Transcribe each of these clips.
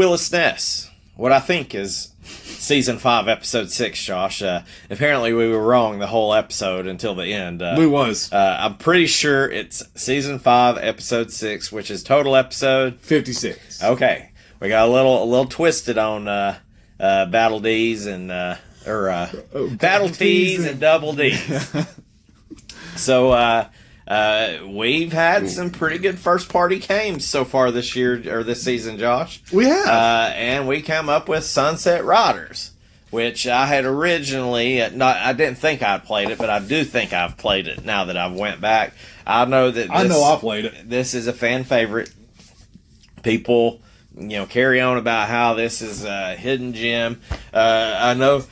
Willis Ness. What I think is Season 5, Episode 6, Josh. Apparently we were wrong the whole episode until the end. We was. I'm pretty sure it's Season 5, Episode 6, which is total episode... 56. Okay. We got a little twisted on Battle D's and... Battle T's and Double D's. So, we've had some pretty good first-party games so far this year, or this season, Josh. We have. And we come up with Sunset Riders, which I had originally, I didn't think I'd played it, but I do think I've played it now that I've went back. I know I played it. This is a fan favorite. People, carry on about how this is a hidden gem. I know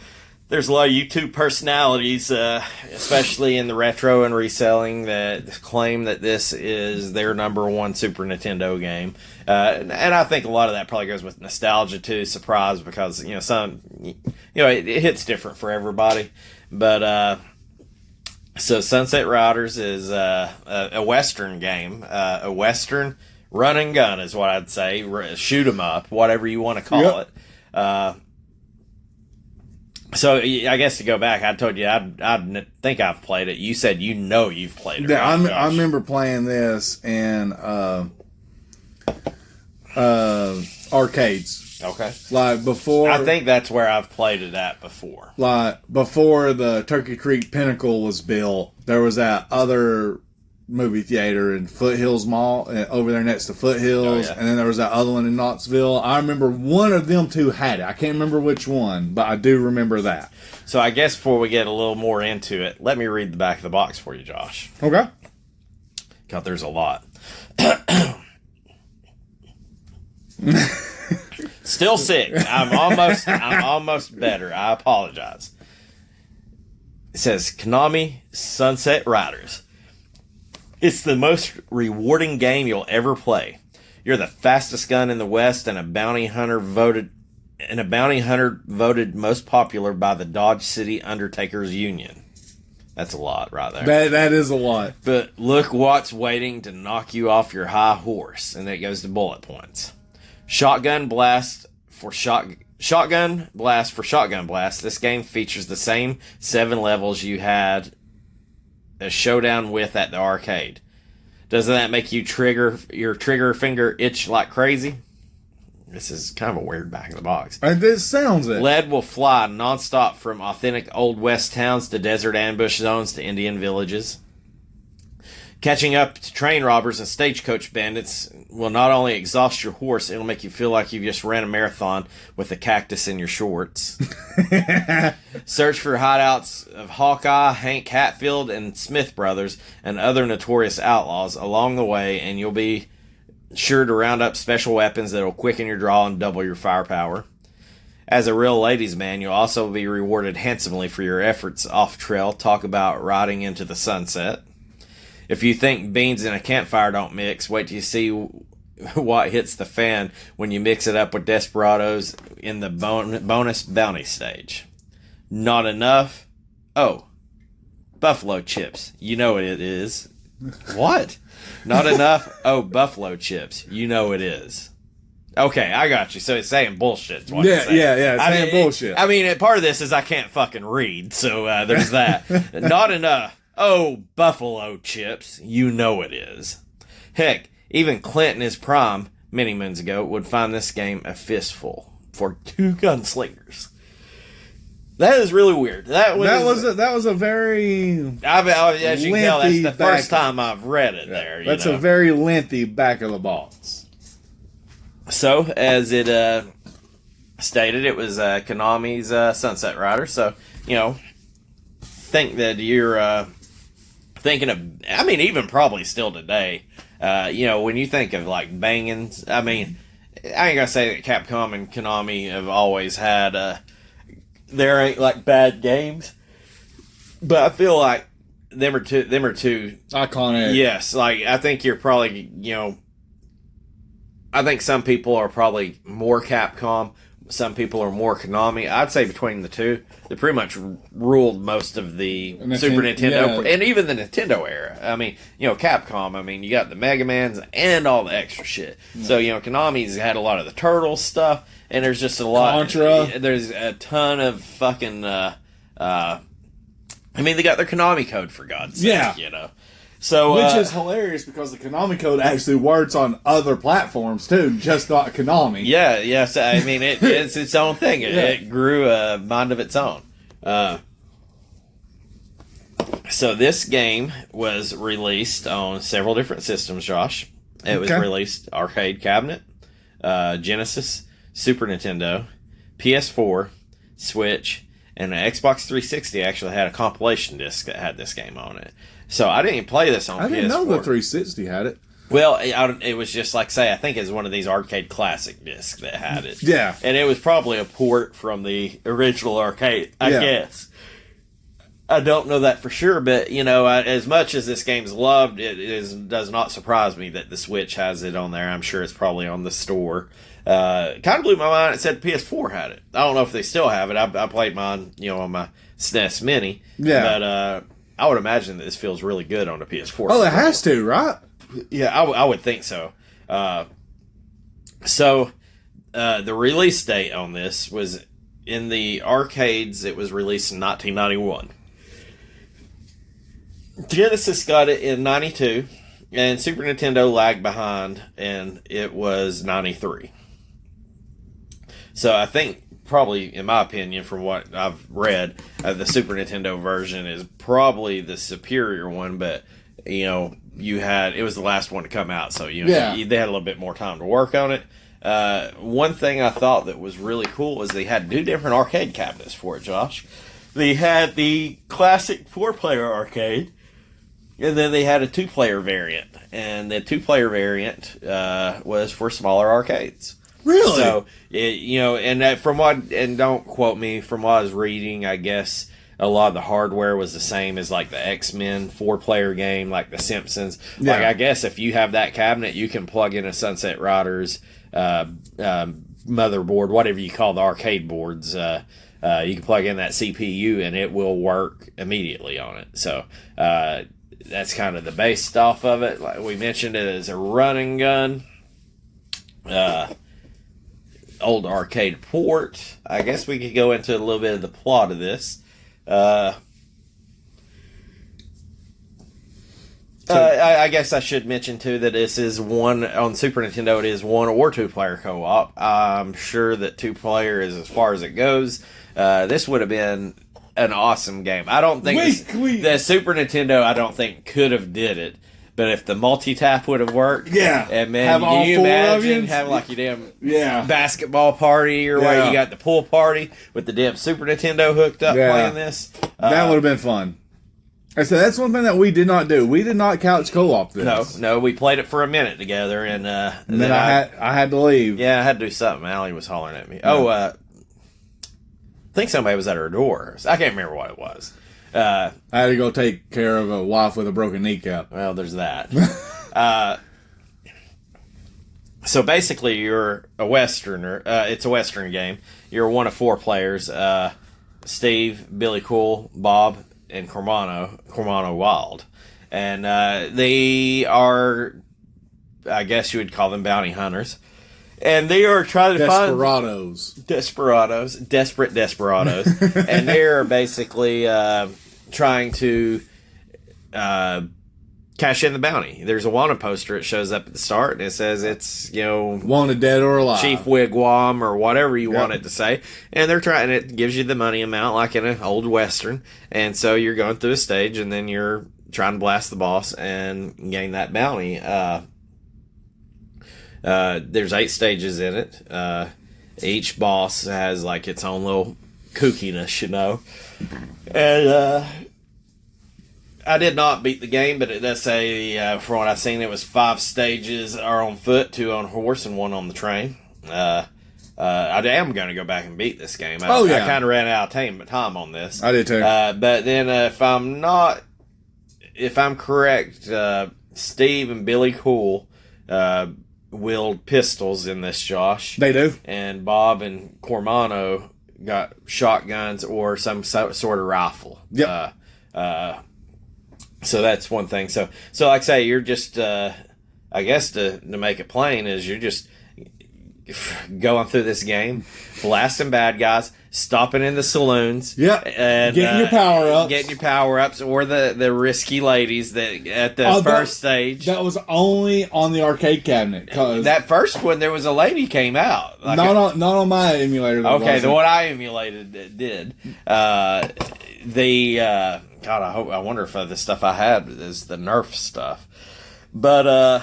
there's a lot of YouTube personalities, especially in the retro and reselling, that claim that this is their number one Super Nintendo game. And I think a lot of that probably goes with nostalgia too, surprise, because, it hits different for everybody. But, so Sunset Riders is a Western game, a Western run and gun is what I'd say, shoot 'em up, whatever you want to call it. So I guess to go back, I told you I think I've played it. You said you've played it. Yeah, right, I remember playing this in arcades. Okay. Like before, I think that's where I've played it at before. Like before the Turkey Creek Pinnacle was built, there was that other movie theater in Foothills Mall over there next to Foothills, and then there was that other one in Knoxville. I remember one of them two had it. I can't remember which one, but I do remember that. So I guess before we get a little more into it, let me read the back of the box for you, Josh. Okay. God, there's a lot. Still sick. I'm almost better. I apologize. It says Konami Sunset Riders. It's the most rewarding game you'll ever play. You're the fastest gun in the West, and a bounty hunter voted most popular by the Dodge City Undertakers Union. That's a lot right there. That is a lot. But look what's waiting to knock you off your high horse, and that goes to bullet points. Shotgun blast for shotgun blast. This game features the same 7 levels you had a showdown with at the arcade. Doesn't that make your trigger finger itch like crazy? This is kind of a weird back of the box. This sounds it. Lead will fly nonstop from authentic Old West towns to desert ambush zones to Indian villages. Catching up to train robbers and stagecoach bandits will not only exhaust your horse, it'll make you feel like you've just ran a marathon with a cactus in your shorts. Search for hideouts of Hawkeye, Hank Hatfield, and Smith Brothers, and other notorious outlaws along the way, and you'll be sure to round up special weapons that'll quicken your draw and double your firepower. As a real ladies' man, you'll also be rewarded handsomely for your efforts off-trail. Talk about riding into the sunset. If you think beans in a campfire don't mix, wait till you see what hits the fan when you mix it up with Desperados in the bonus bounty stage. Not enough? Oh, buffalo chips. You know what it is. What? Not enough? Oh, buffalo chips. You know it is. Okay, I got you. So it's saying bullshit. Is what it's saying. Yeah. It's saying bullshit. Part of this is I can't fucking read, so there's that. Not enough. Oh, buffalo chips. You know it is. Heck, even Clint in his prime, many moons ago, would find this game a fistful for 2 gunslingers. That is really weird. That was a very as you can tell, that's the first time I've read it there. That's a very lengthy back of the box. So, as it stated, it was Konami's Sunset Rider. So, think that you're thinking of, even probably still today, when you think of like bangings, I ain't gonna say that Capcom and Konami have always had, there ain't like bad games, but I feel like them are two iconic. Yes, like I think you're probably, I think some people are probably more Capcom, some people are more Konami. I'd say between the two, they pretty much ruled most of the Super Nintendo and even the Nintendo era. I mean, Capcom. I mean, you got the Mega Mans and all the extra shit. Yeah. So Konami's had a lot of the Turtles stuff, and there's just a lot. Contra. There's a ton of fucking. I mean, they got their Konami code for God's sake. So, which is hilarious because the Konami code actually works on other platforms too, just not Konami. Yeah, yes. I mean, it's its own thing. It grew a mind of its own. So this game was released on several different systems, Josh. It was released arcade cabinet, Genesis, Super Nintendo, PS4, Switch, and the Xbox 360 actually had a compilation disc that had this game on it. So I didn't even play this on PS4. I didn't know the 360 had it. Well, it was just like, say, I think it was one of these arcade classic discs that had it. Yeah. And it was probably a port from the original arcade, I guess. I don't know that for sure, but, as much as this game's loved, does not surprise me that the Switch has it on there. I'm sure it's probably on the store. Kind of blew my mind. It said PS4 had it. I don't know if they still have it. I played mine, on my SNES Mini. Yeah. But I would imagine that this feels really good on the PS4. Oh, it has to, right? Yeah, I would think so. So, the release date on this was in the arcades. It was released in 1991. Genesis got it in 92, and Super Nintendo lagged behind, and it was 93. So I think, probably, in my opinion, from what I've read, the Super Nintendo version is probably the superior one, but, it was the last one to come out, so, they had a little bit more time to work on it. One thing I thought that was really cool was they had 2 different arcade cabinets for it, Josh. They had the classic 4-player arcade, and then they had a 2-player variant, and the 2-player variant was for smaller arcades. Really? So, and don't quote me, from what I was reading, I guess a lot of the hardware was the same as like the X-Men 4-player game, like the Simpsons. Yeah. Like, I guess if you have that cabinet, you can plug in a Sunset Riders motherboard, whatever you call the arcade boards. You can plug in that CPU and it will work immediately on it. So, that's kind of the base stuff of it. Like we mentioned, it is a running gun. Old arcade port. I guess we could go into a little bit of the plot of this. I guess I should mention too that this is on Super Nintendo. It is 1 or 2-player co-op. I'm sure that 2-player is as far as it goes. This would have been an awesome game. I don't think the Super Nintendo, I don't think, could have did it. But if the multi-tap would have worked, and man, can you imagine having like your damn basketball party or where you got the pool party with the damn Super Nintendo hooked up playing this? That would have been fun. I said that's one thing that we did not do. We did not couch co-op this. No, we played it for a minute together, and then I had to leave. Yeah, I had to do something. Allie was hollering at me. Yeah. I think somebody was at her door. I can't remember what it was. I had to go take care of a wife with a broken kneecap. Well, there's that. So basically, you're a Westerner. It's a Western game. You're one of 4 players. Steve, Billy Cool, Bob, and Cormano Wild. And they are, I guess you would call them bounty hunters. And they are trying to desperate desperados. And they are basically trying to cash in the bounty. There's a wanted poster. It shows up at the start, and it says it's, wanted dead or alive. Chief Wigwam or whatever you want it to say. And they're trying, it gives you the money amount like in an old Western. And so you're going through a stage, and then you're trying to blast the boss and gain that bounty. There's 8 stages in it. Each boss has like its own little kookiness, And I did not beat the game, but it does say, from what I've seen, it was 5 stages are on foot, 2 on horse, and 1 on the train. I am going to go back and beat this game. I kind of ran out of time on this. I did too. But then if I'm correct, Steve and Billy Cool wield pistols in this, Josh. They do. And Bob and Cormano got shotguns or some sort of rifle. Yep. So that's one thing. So like I say, you're just, I guess to make it plain is you're just going through this game, blasting bad guys, stopping in the saloons. Yep. And getting your power-ups. Getting your power-ups, or the risky ladies that at the first stage. That was only on the arcade cabinet. That first one, there was a lady came out. Like not on my emulator. Okay, the one I emulated did. God, I wonder if the stuff I had is the Nerf stuff. But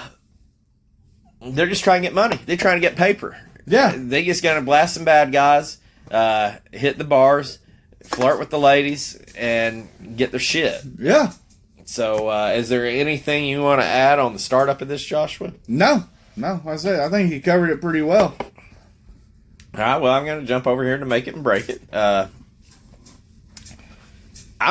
they're just trying to get money. They're trying to get paper. Yeah. They just gonna blast some bad guys, hit the bars, flirt with the ladies, and get their shit. Yeah. So, is there anything you want to add on the startup of this, Joshua? No. I think he covered it pretty well. All right. Well, I'm going to jump over here to make it and break it. I'm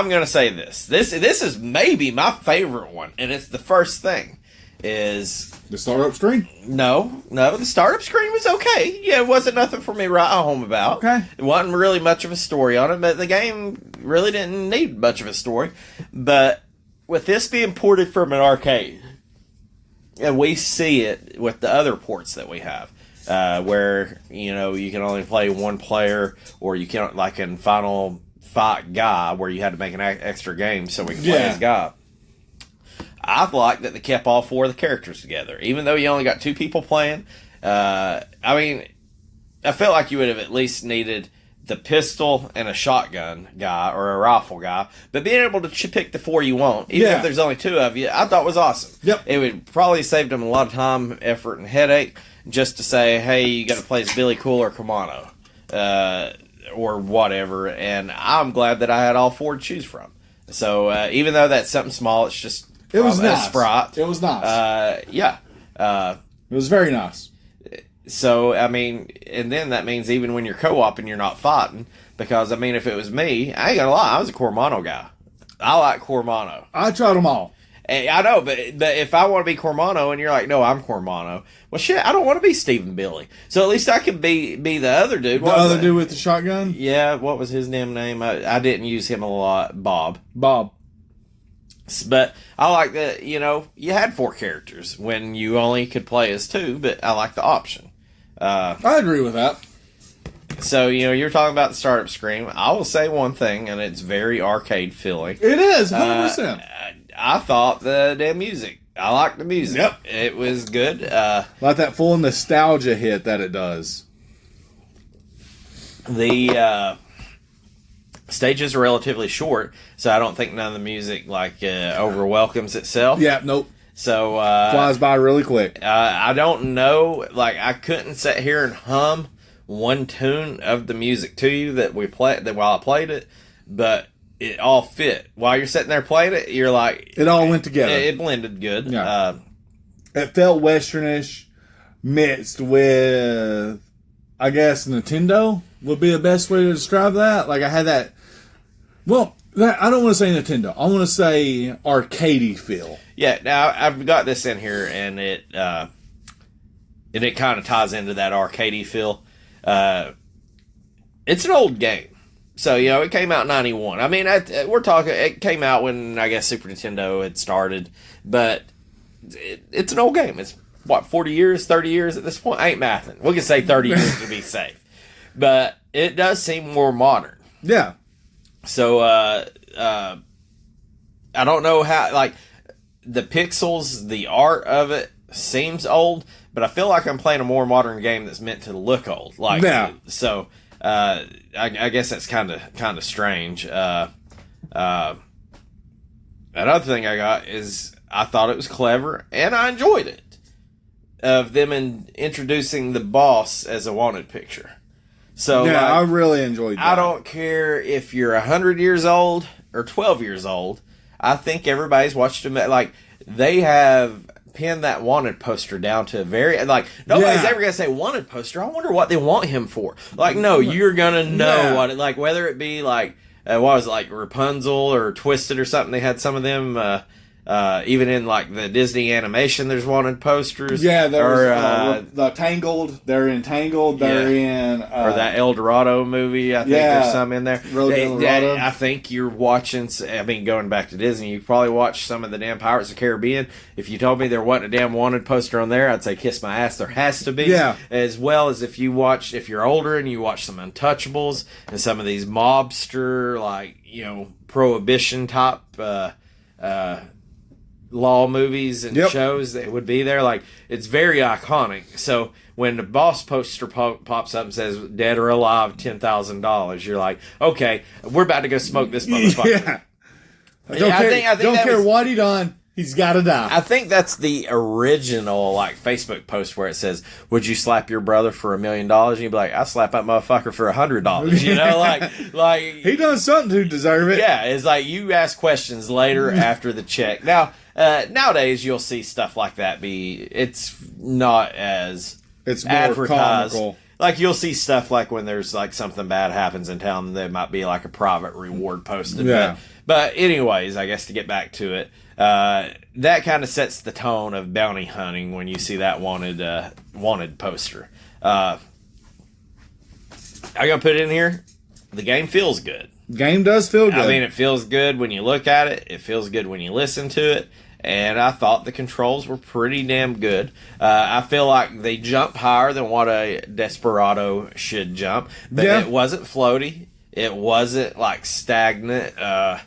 going to say this. This is maybe my favorite one, and it's the first thing. Is the startup screen? No. The startup screen was okay. Yeah, it wasn't nothing for me to write home about. Okay. It wasn't really much of a story on it, but the game really didn't need much of a story. But with this being ported from an arcade, and we see it with the other ports that we have, where you can only play one player, or you can't, like in Final Fight Guy, where you had to make an extra game so we could play as Guy. I like that they kept all four of the characters together, even though you only got two people playing. I felt like you would have at least needed the pistol and a shotgun guy or a rifle guy, but being able to pick the four you want, even if there's only two of you, I thought was awesome. Yep. It would probably save them a lot of time, effort, and headache just to say, hey, you got to play as Billy Cool or Kamano, or whatever, and I'm glad that I had all four to choose from. So even though that's something small, it's just it was nice. Sprite. It was nice. Yeah. It was very nice. So, and then that means even when you're co-oping, you're not fighting. Because, if it was me, I ain't gonna lie, I was a Cormano guy. I like Cormano. I tried them all. And I know, but if I want to be Cormano and you're like, no, I'm Cormano. Well, shit, I don't want to be Stephen Billy. So at least I can be the other dude. The other dude with the shotgun? Yeah, what was his damn name? I didn't use him a lot. Bob. But I like that, you had four characters when you only could play as two, but I like the option. I agree with that. So, you're talking about the startup screen. I will say one thing, and it's very arcade feeling. It is, 100%. I thought the damn music. I liked the music. Yep. It was good. Like that full nostalgia hit that it does. The stages are relatively short, so I don't think none of the music over welcomes itself. Yeah, nope. So flies by really quick. I don't know. I couldn't sit here and hum one tune of the music to you that we played while I played it, but it all fit. While you're sitting there playing it, you're like it all went together. It blended good. Yeah. It felt westernish mixed with, I guess, Nintendo would be the best way to describe that. I had that. Well, I don't want to say Nintendo. I want to say arcadey feel. Yeah. Now I've got this in here, and it kind of ties into that arcadey feel. It's an old game. So, it came out in 91. We're talking, it came out when, I guess, Super Nintendo had started. But it's an old game. It's, 40 years, 30 years at this point? I ain't mathing. We can say 30 years to be safe. But it does seem more modern. Yeah. So, I don't know how, the pixels, the art of it seems old. But I feel like I'm playing a more modern game that's meant to look old. Yeah. So... I guess that's kind of strange. Another thing I got is I thought it was clever and I enjoyed it of them introducing the boss as a wanted picture. So I really enjoyed that. I don't care if you're 100 years old or 12 years old. I think everybody's watched them. They have pin that wanted poster down to a very nobody's ever gonna say wanted poster. I wonder what they want him for. No, you're gonna know what it whether it be what was it, Rapunzel or Twisted or something. They had some of them Even in like the Disney animation, there's wanted posters. Yeah, there's the Tangled. They're in Tangled. They're in or that El Dorado movie. I think there's some in there. El Dorado. I think you're watching. I mean, going back to Disney, you probably watched some of the damn Pirates of the Caribbean. If you told me there wasn't a damn wanted poster on there, I'd say kiss my ass. There has to be. Yeah. As well as if you're older and you watch some Untouchables and some of these mobster, like, prohibition type law movies and shows that would be there. Like, it's very iconic. So when the boss poster pops up and says dead or alive, $10,000, you're like, okay, we're about to go smoke this motherfucker. Yeah. Don't care what he done. He's got to die. I think that's the original like Facebook post where it says, "Would you slap your brother for $1 million?" And you'd be like, "I slap that motherfucker for $100." Like he done something to deserve it. Yeah, it's like you ask questions later after the check. Now, nowadays you'll see stuff like that. It's not as it's more advertised. Comical. Like, you'll see stuff like when there's like something bad happens in town, there might be like a private reward posted. Yeah. But anyways, I guess to get back to it, that kind of sets the tone of bounty hunting when you see that wanted poster. I gotta put it in here. The game feels good. Game does feel good. I mean, it feels good when you look at it. It feels good when you listen to it. And I thought the controls were pretty damn good. I feel like they jump higher than what a Desperado should jump. But it wasn't floaty. It wasn't like stagnant. I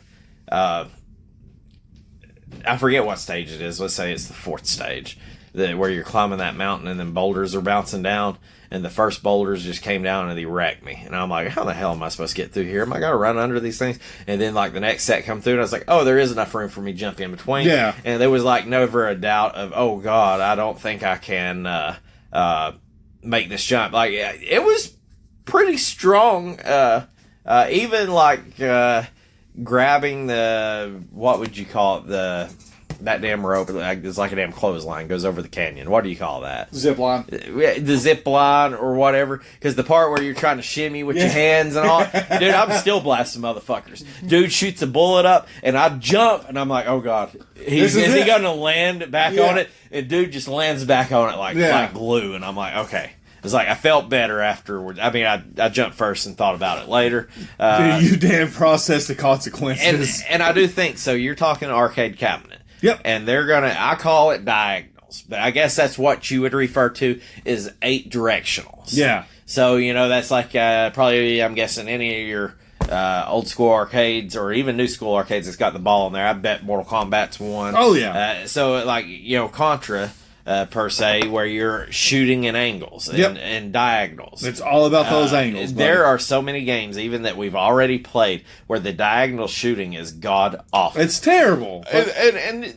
forget what stage it is. Let's say it's the 4th stage, where you're climbing that mountain and then boulders are bouncing down. And the first boulders just came down and they wrecked me. And I'm like, how the hell am I supposed to get through here? Am I going to run under these things? And then like the next set come through and I was like, oh, there is enough room for me to jump in between. Yeah. And there was like never a doubt of, oh God, I don't think I can make this jump. Like, it was pretty strong. Even like grabbing the, what would you call it? That damn rope, it's like a damn clothesline, goes over the canyon. What do you call that? Zip line. The zip line or whatever. Because the part where you're trying to shimmy with your hands and all. Dude, I'm still blasting motherfuckers. Dude shoots a bullet up, and I jump, and I'm like, oh God. Is he going to land back on it? And dude just lands back on it like glue. And I'm like, okay. It's like I felt better afterwards. I mean, I jumped first and thought about it later. Dude, you damn process the consequences. And I do think so. You're talking arcade cabinet. Yep. And I call it diagonals, but I guess that's what you would refer to as 8 directionals. Yeah. So, that's like probably, I'm guessing, any of your old school arcades or even new school arcades that's got the ball in there. I bet Mortal Kombat's one. Oh, yeah. So, like, Contra, per se, where you're shooting in angles and diagonals. It's all about those angles. There are so many games, even that we've already played, where the diagonal shooting is god awful. It's terrible. And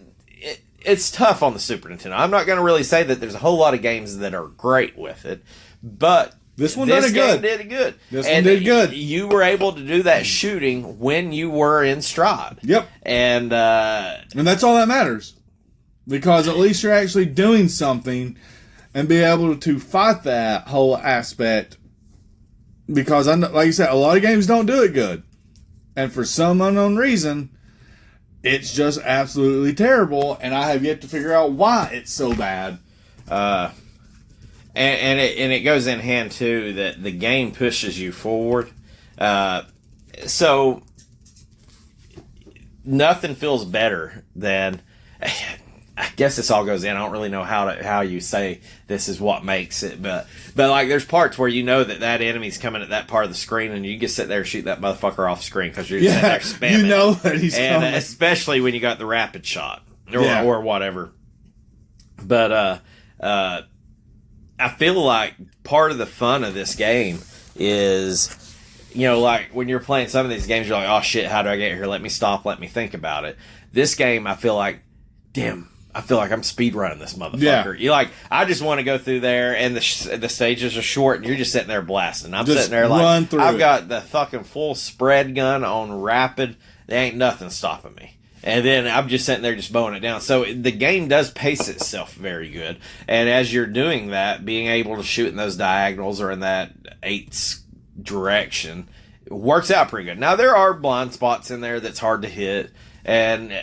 it's tough on the Super Nintendo. I'm not going to really say that there's a whole lot of games that are great with it, but this one did it good. This one did good. You were able to do that shooting when you were in stride. Yep. And that's all that matters. Because at least you're actually doing something and be able to fight that whole aspect. Because, like you said, a lot of games don't do it good. And for some unknown reason, it's just absolutely terrible. And I have yet to figure out why it's so bad. And it goes in hand, too, that the game pushes you forward. So, nothing feels better than... I guess this all goes in. I don't really know how you say this is what makes it, but like there's parts where that enemy's coming at that part of the screen, and you just sit there and shoot that motherfucker off screen because you're sitting there spamming. You know that he's coming, especially when you got the rapid shot or whatever. But I feel like part of the fun of this game is, like when you're playing some of these games, you're like, oh shit, how do I get here? Let me stop. Let me think about it. This game, I feel like, damn. I feel like I'm speed running this motherfucker. Yeah. I just want to go through there, and the stages are short, and you're just sitting there blasting. I'm just sitting there run through I've got the fucking full spread gun on rapid. There ain't nothing stopping me. And then I'm just sitting there just mowing it down. So the game does pace itself very good. And as you're doing that, being able to shoot in those diagonals or in that 8 direction, it works out pretty good. Now, there are blind spots in there that's hard to hit, and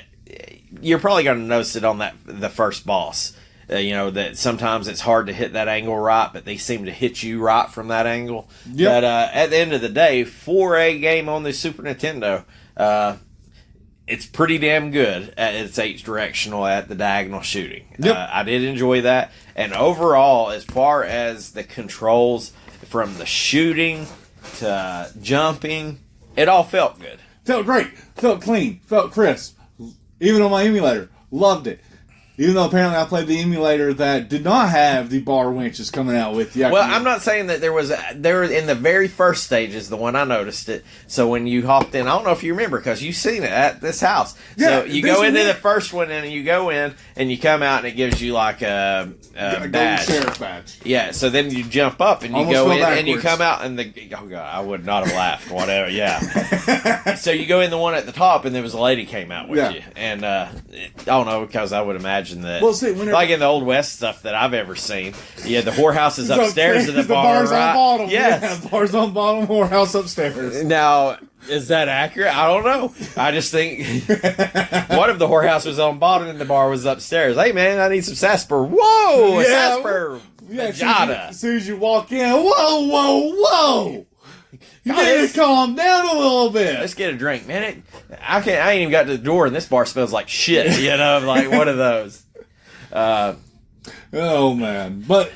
you're probably going to notice it on the first boss. That sometimes it's hard to hit that angle right, but they seem to hit you right from that angle. Yep. But at the end of the day, for a game on the Super Nintendo, it's pretty damn good at its H-directional at the diagonal shooting. Yep. I did enjoy that. And overall, as far as the controls from the shooting to jumping, it all felt good. Felt great. Felt clean. Felt crisp. Even on my emulator. Loved it. Even though apparently I played the emulator that did not have the bar winches coming out with you. Well, I'm not saying that there was in the very first stages, the one I noticed it. So when you hopped in, I don't know if you remember because you've seen it at this house. So you go into the first one and you go in and you come out and it gives you like a badge. Sheriff badge. Yeah. So then you jump up and you go in and you come out and oh god, I would not have laughed. Whatever. Yeah. So you go in the one at the top and there was a lady came out with you and I don't know because I would imagine that, like in the Old West stuff that I've ever seen, the whorehouse is upstairs of the bar, bar's right? on bottom. Yes. Yeah, bar's on bottom, whorehouse upstairs. Now, is that accurate? I don't know. I just think what if the whorehouse was on bottom and the bar was upstairs? Hey man, I need some sarsaparilla. Whoa, sarsaparilla. Yeah, as soon as you walk in, whoa. You need to calm down a little bit. Let's get a drink, man. I ain't even got to the door, and this bar smells like shit. Like one of those. Oh man, but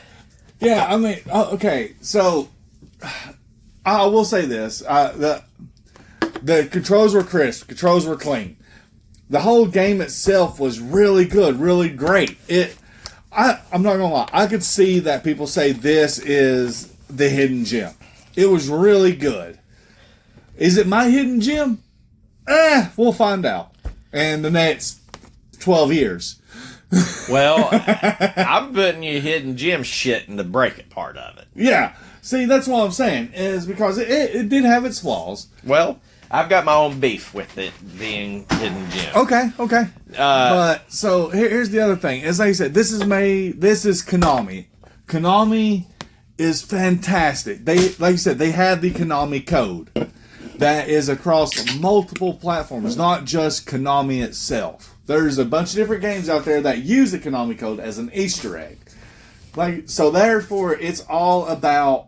yeah, I mean, okay. So I will say this: the controls were crisp, controls were clean. The whole game itself was really good, really great. I'm not gonna lie. I could see that people say this is the hidden gem. It was really good. Is it my hidden gem? We'll find out in the next 12 years. Well, I'm putting you hidden gem shit in the break it part of it. Yeah. See, that's what I'm saying, is because it did have its flaws. Well, I've got my own beef with it being hidden gem. Okay. But, so, here's the other thing. As I said, this is Konami. Konami is fantastic. Like you said, they have the Konami code that is across multiple platforms, not just Konami itself. There's a bunch of different games out there that use the Konami code as an Easter egg. So therefore, it's all about,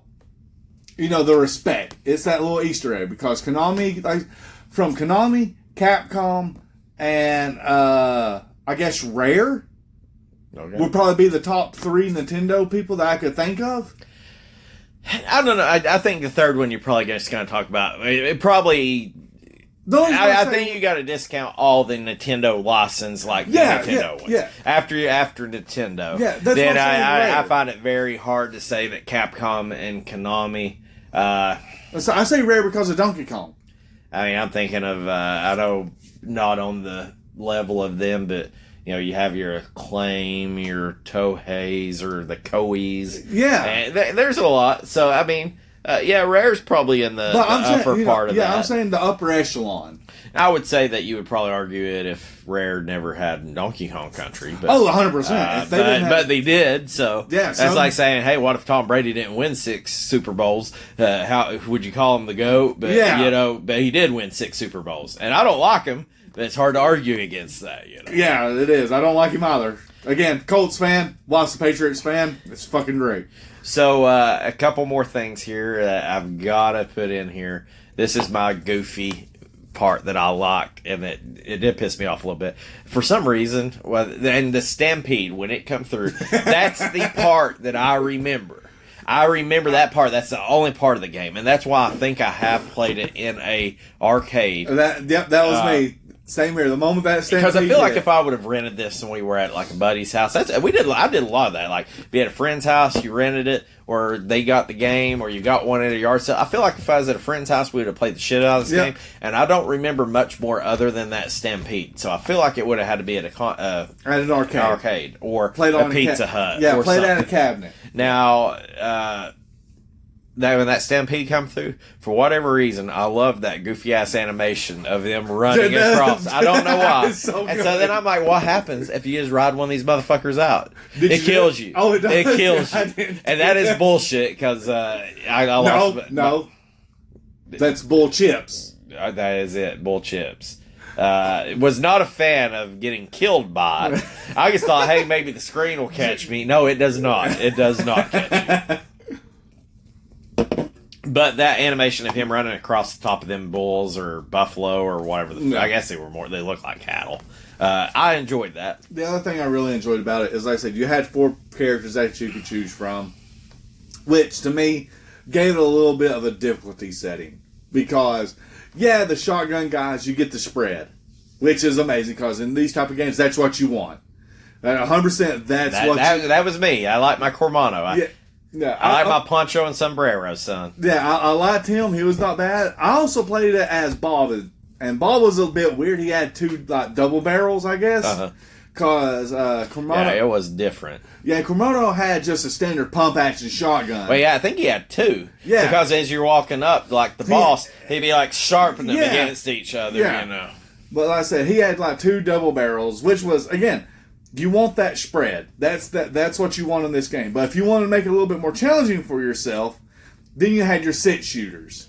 the respect. It's that little Easter egg because Konami, from Konami, Capcom, and I guess Rare would probably be the top 3 Nintendo people that I could think of. I don't know. I think the third one you're probably just going to talk about. It probably. I think you got to discount all the Nintendo license the Nintendo ones. Yeah. After Nintendo. Yeah, that's then I find it very hard to say that Capcom and Konami. So I say Rare because of Donkey Kong. I mean, I'm thinking of I know not on the level of them, but. You have your Acclaim, your Toheis, or the Koeis. Yeah. And there's a lot. So, I mean, Rare's probably in the upper part of that. Yeah, I'm saying the upper echelon. I would say that you would probably argue it if Rare never had Donkey Kong Country. But, 100%. But they did, so yeah, that's like saying, hey, what if Tom Brady didn't win 6 Super Bowls? How would you call him the GOAT? But, but he did win 6 Super Bowls. And I don't like him. It's hard to argue against that, Yeah, it is. I don't like him either. Again, Colts fan, lots of Patriots fan. It's fucking great. So, a couple more things here that I've got to put in here. This is my goofy part that I like, and it did piss me off a little bit. For some reason, and the Stampede, when it come through, that's the part that I remember. I remember that part. That's the only part of the game, and that's why I think I have played it in a arcade. That was me. Same here. The moment that because I feel like if I would have rented this and we were at like a buddy's house, I did a lot of that. Like be at a friend's house, you rented it, or they got the game, or you got one at a yard sale. I feel like if I was at a friend's house, we would have played the shit out of this game. And I don't remember much more other than that Stampede. So I feel like it would have had to be at an arcade, or played on a Pizza Hut. Yeah, or played something. at a cabinet. Now. When that Stampede come through, for whatever reason, I love that goofy ass animation of them running across. I don't know why. So then I'm like, what happens if you just ride one of these motherfuckers out? It kills you. Oh, it does. It kills you. And that is bullshit because I lost. No, that's bull chips. That is it, bull chips. Was not a fan of getting killed by it. I just thought, hey, maybe the screen will catch me. No, it does not. It does not catch you. But that animation of him running across the top of them bulls or buffalo or whatever, I guess they look like cattle. I enjoyed that. The other thing I really enjoyed about it is, like I said, you had 4 characters that you could choose from, which to me gave it a little bit of a difficulty setting. Because, yeah, the shotgun guys, you get the spread, which is amazing because in these type of games, that's what you want. 100%, that was me. I like my Cormano. I like my poncho and sombrero, son. Yeah, I liked him. He was not bad. I also played it as Bob, and Bob was a bit weird. He had 2 double barrels, I guess. Because Cormano... Yeah, it was different. Yeah, Cormano had just a standard pump-action shotgun. Well, yeah, I think he had 2. Yeah. Because as you're walking up, like the boss, he'd be like sharpening them against each other, you know. But like I said, he had like 2 double barrels, which was, again... You want that spread. That's what you want in this game. But if you want to make it a little bit more challenging for yourself, then you had your 6 shooters.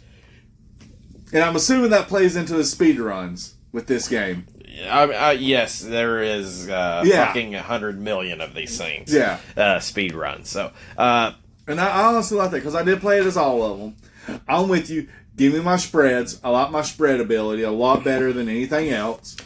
And I'm assuming that plays into the speed runs with this game. Yes, there is fucking 100 million of these things. Yeah. Speed runs. So, and I honestly like that because I did play it as all of them. I'm with you. Give me my spreads. I like my spread ability a lot better than anything else.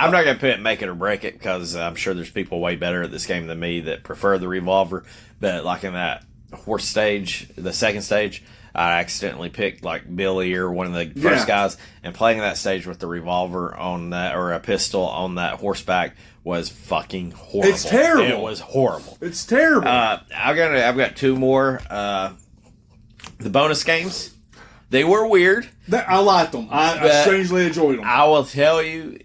I'm not going to put it make it or break it because I'm sure there's people way better at this game than me that prefer the revolver. But like in that horse stage, the second stage, I accidentally picked like Billy or one of the first guys, and playing that stage with the revolver on that or a pistol on that horseback was fucking horrible. It's terrible. It was horrible. It's terrible. I've got 2 more. The bonus games, they were weird. I liked them. I strangely enjoyed them. I will tell you.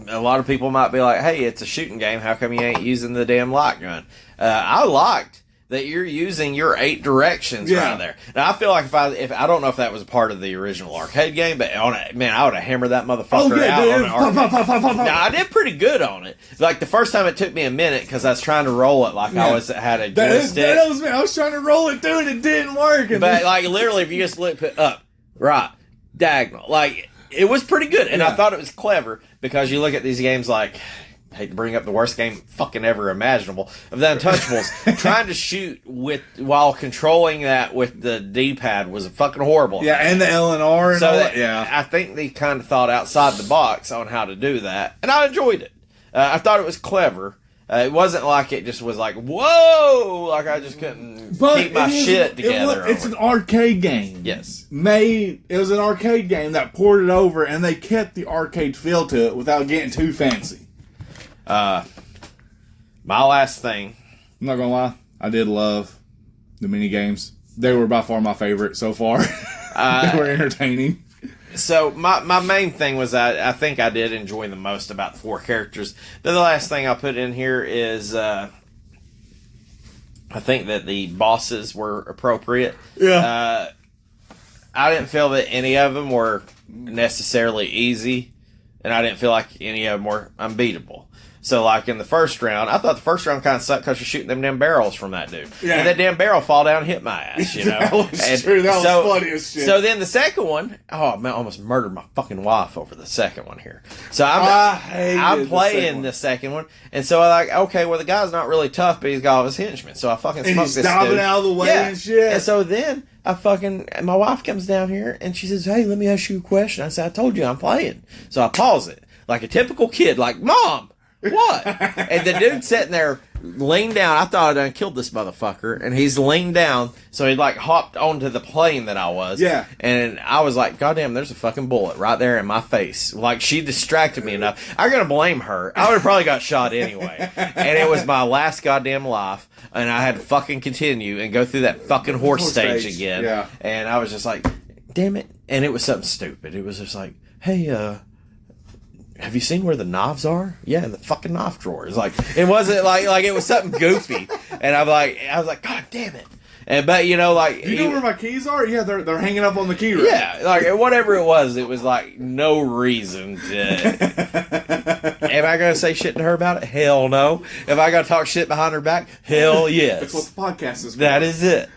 A lot of people might be like, hey, it's a shooting game. How come you ain't using the damn light gun? I liked that you're using your 8 directions right there. Now, I feel like if I don't know if that was part of the original arcade game, but man, I would have hammered that motherfucker out on an arcade. Now, I did pretty good on it. Like, the first time it took me a minute because I was trying to roll it like I had a joystick. That was me. I was trying to roll it through and it didn't work. But, like, literally, if you just look up, right, diagonal, like... It was pretty good, and I thought it was clever because you look at these games like, I hate to bring up the worst game fucking ever imaginable of the Untouchables. Trying to shoot while controlling that with the D-pad was fucking horrible. Yeah, and the L and R and all that. Yeah, I think they kind of thought outside the box on how to do that, and I enjoyed it. I thought it was clever. It wasn't like it just was like, whoa, like I just couldn't keep my shit together. It's an arcade game. Yes. It was an arcade game that ported over, and they kept the arcade feel to it without getting too fancy. My last thing. I'm not going to lie. I did love the mini games. They were by far my favorite so far. They were entertaining. So my main thing was I think I did enjoy the most about the 4 characters. Then the last thing I'll put in here is I think that the bosses were appropriate. Yeah. I didn't feel that any of them were necessarily easy, and I didn't feel like any of them were unbeatable. So, like, in the first round, I thought the first round kind of sucked because you're shooting them damn barrels from that dude. Yeah. And that damn barrel fall down and hit my ass, you know? That was true. That was funny as shit. So then the second one, oh, man, I almost murdered my fucking wife over the second one here. So I'm playing the second one. And so I'm like, okay, well, the guy's not really tough, but he's got all his henchmen. So I fucking smoke this dude. And he's diving out of the way and shit. And so then my wife comes down here and she says, hey, let me ask you a question. I said, I told you I'm playing. So I pause it. Like a typical kid, like, Mom! What? And the dude sitting there leaned down. I thought I done killed this motherfucker. And he's leaned down. So he like hopped onto the plane that I was. Yeah. And I was like, goddamn, there's a fucking bullet right there in my face. Like, she distracted me enough. I'm going to blame her. I would have probably got shot anyway. And it was my last goddamn life. And I had to fucking continue and go through that fucking horse stage again. Yeah. And I was just like, damn it. And it was something stupid. It was just like, hey, have you seen where the knives are? Yeah, in the fucking knife drawer. It's like, it wasn't like it was something goofy. And I was like, God damn it. And, but, you know, like. You know where my keys are? Yeah, they're hanging up on the key rack. Yeah, like, whatever it was like no reason to. Am I going to say shit to her about it? Hell no. Am I going to talk shit behind her back? Hell yes. That's what the podcast is for. That is it.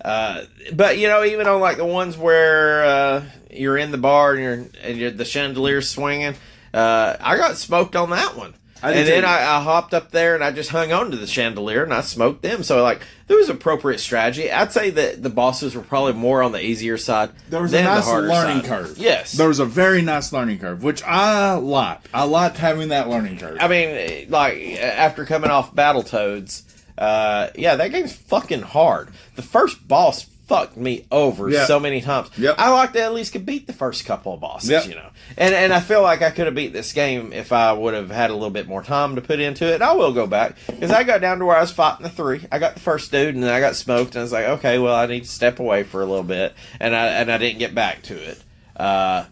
But even on like the ones where you're in the bar and the chandelier's swinging, I got smoked on that one. Then I hopped up there and I just hung on to the chandelier and I smoked them. So like there was appropriate strategy. I'd say that the bosses were probably more on the easier side. There was a nice learning curve. Yes, there was a very nice learning curve, which I liked. I liked having that learning curve. I mean, like after coming off Battletoads, that game's fucking hard. The first boss fucked me over so many times. Yep. I like to at least could beat the first couple of bosses, And I feel like I could have beat this game if I would have had a little bit more time to put into it. And I will go back because I got down to where I was fighting the 3. I got the first dude and then I got smoked and I was like, okay, well I need to step away for a little bit, and I didn't get back to it. Got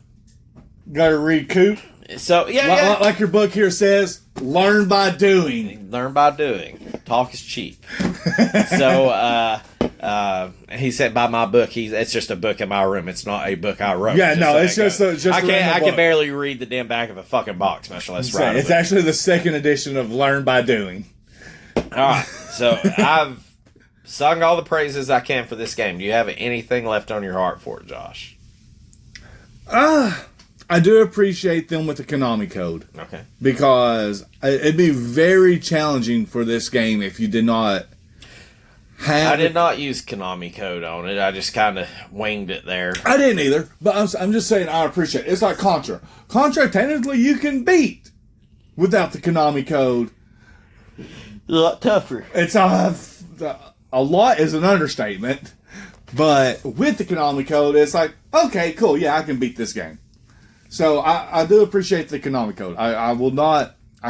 to recoup. So like your book here says, learn by doing. Learn by doing. Talk is cheap. So he said, "By my book, it's just a book in my room. It's not a book I wrote." Yeah, it's just I can barely read the damn back of a fucking box, much less write. It's actually the second edition of Learn by Doing. All right, so I've sung all the praises I can for this game. Do you have anything left on your heart for it, Josh? I do appreciate them with the Konami code. Okay. Because it'd be very challenging for this game if you did not have... I did not use Konami code on it. I just kind of winged it there. I didn't either. But I'm just saying I appreciate it. It's like Contra. Contra, technically, you can beat without the Konami code. A lot tougher. It's a lot is an understatement. But with the Konami code, it's like, okay, cool, yeah, I can beat this game. So I do appreciate the Konami code. I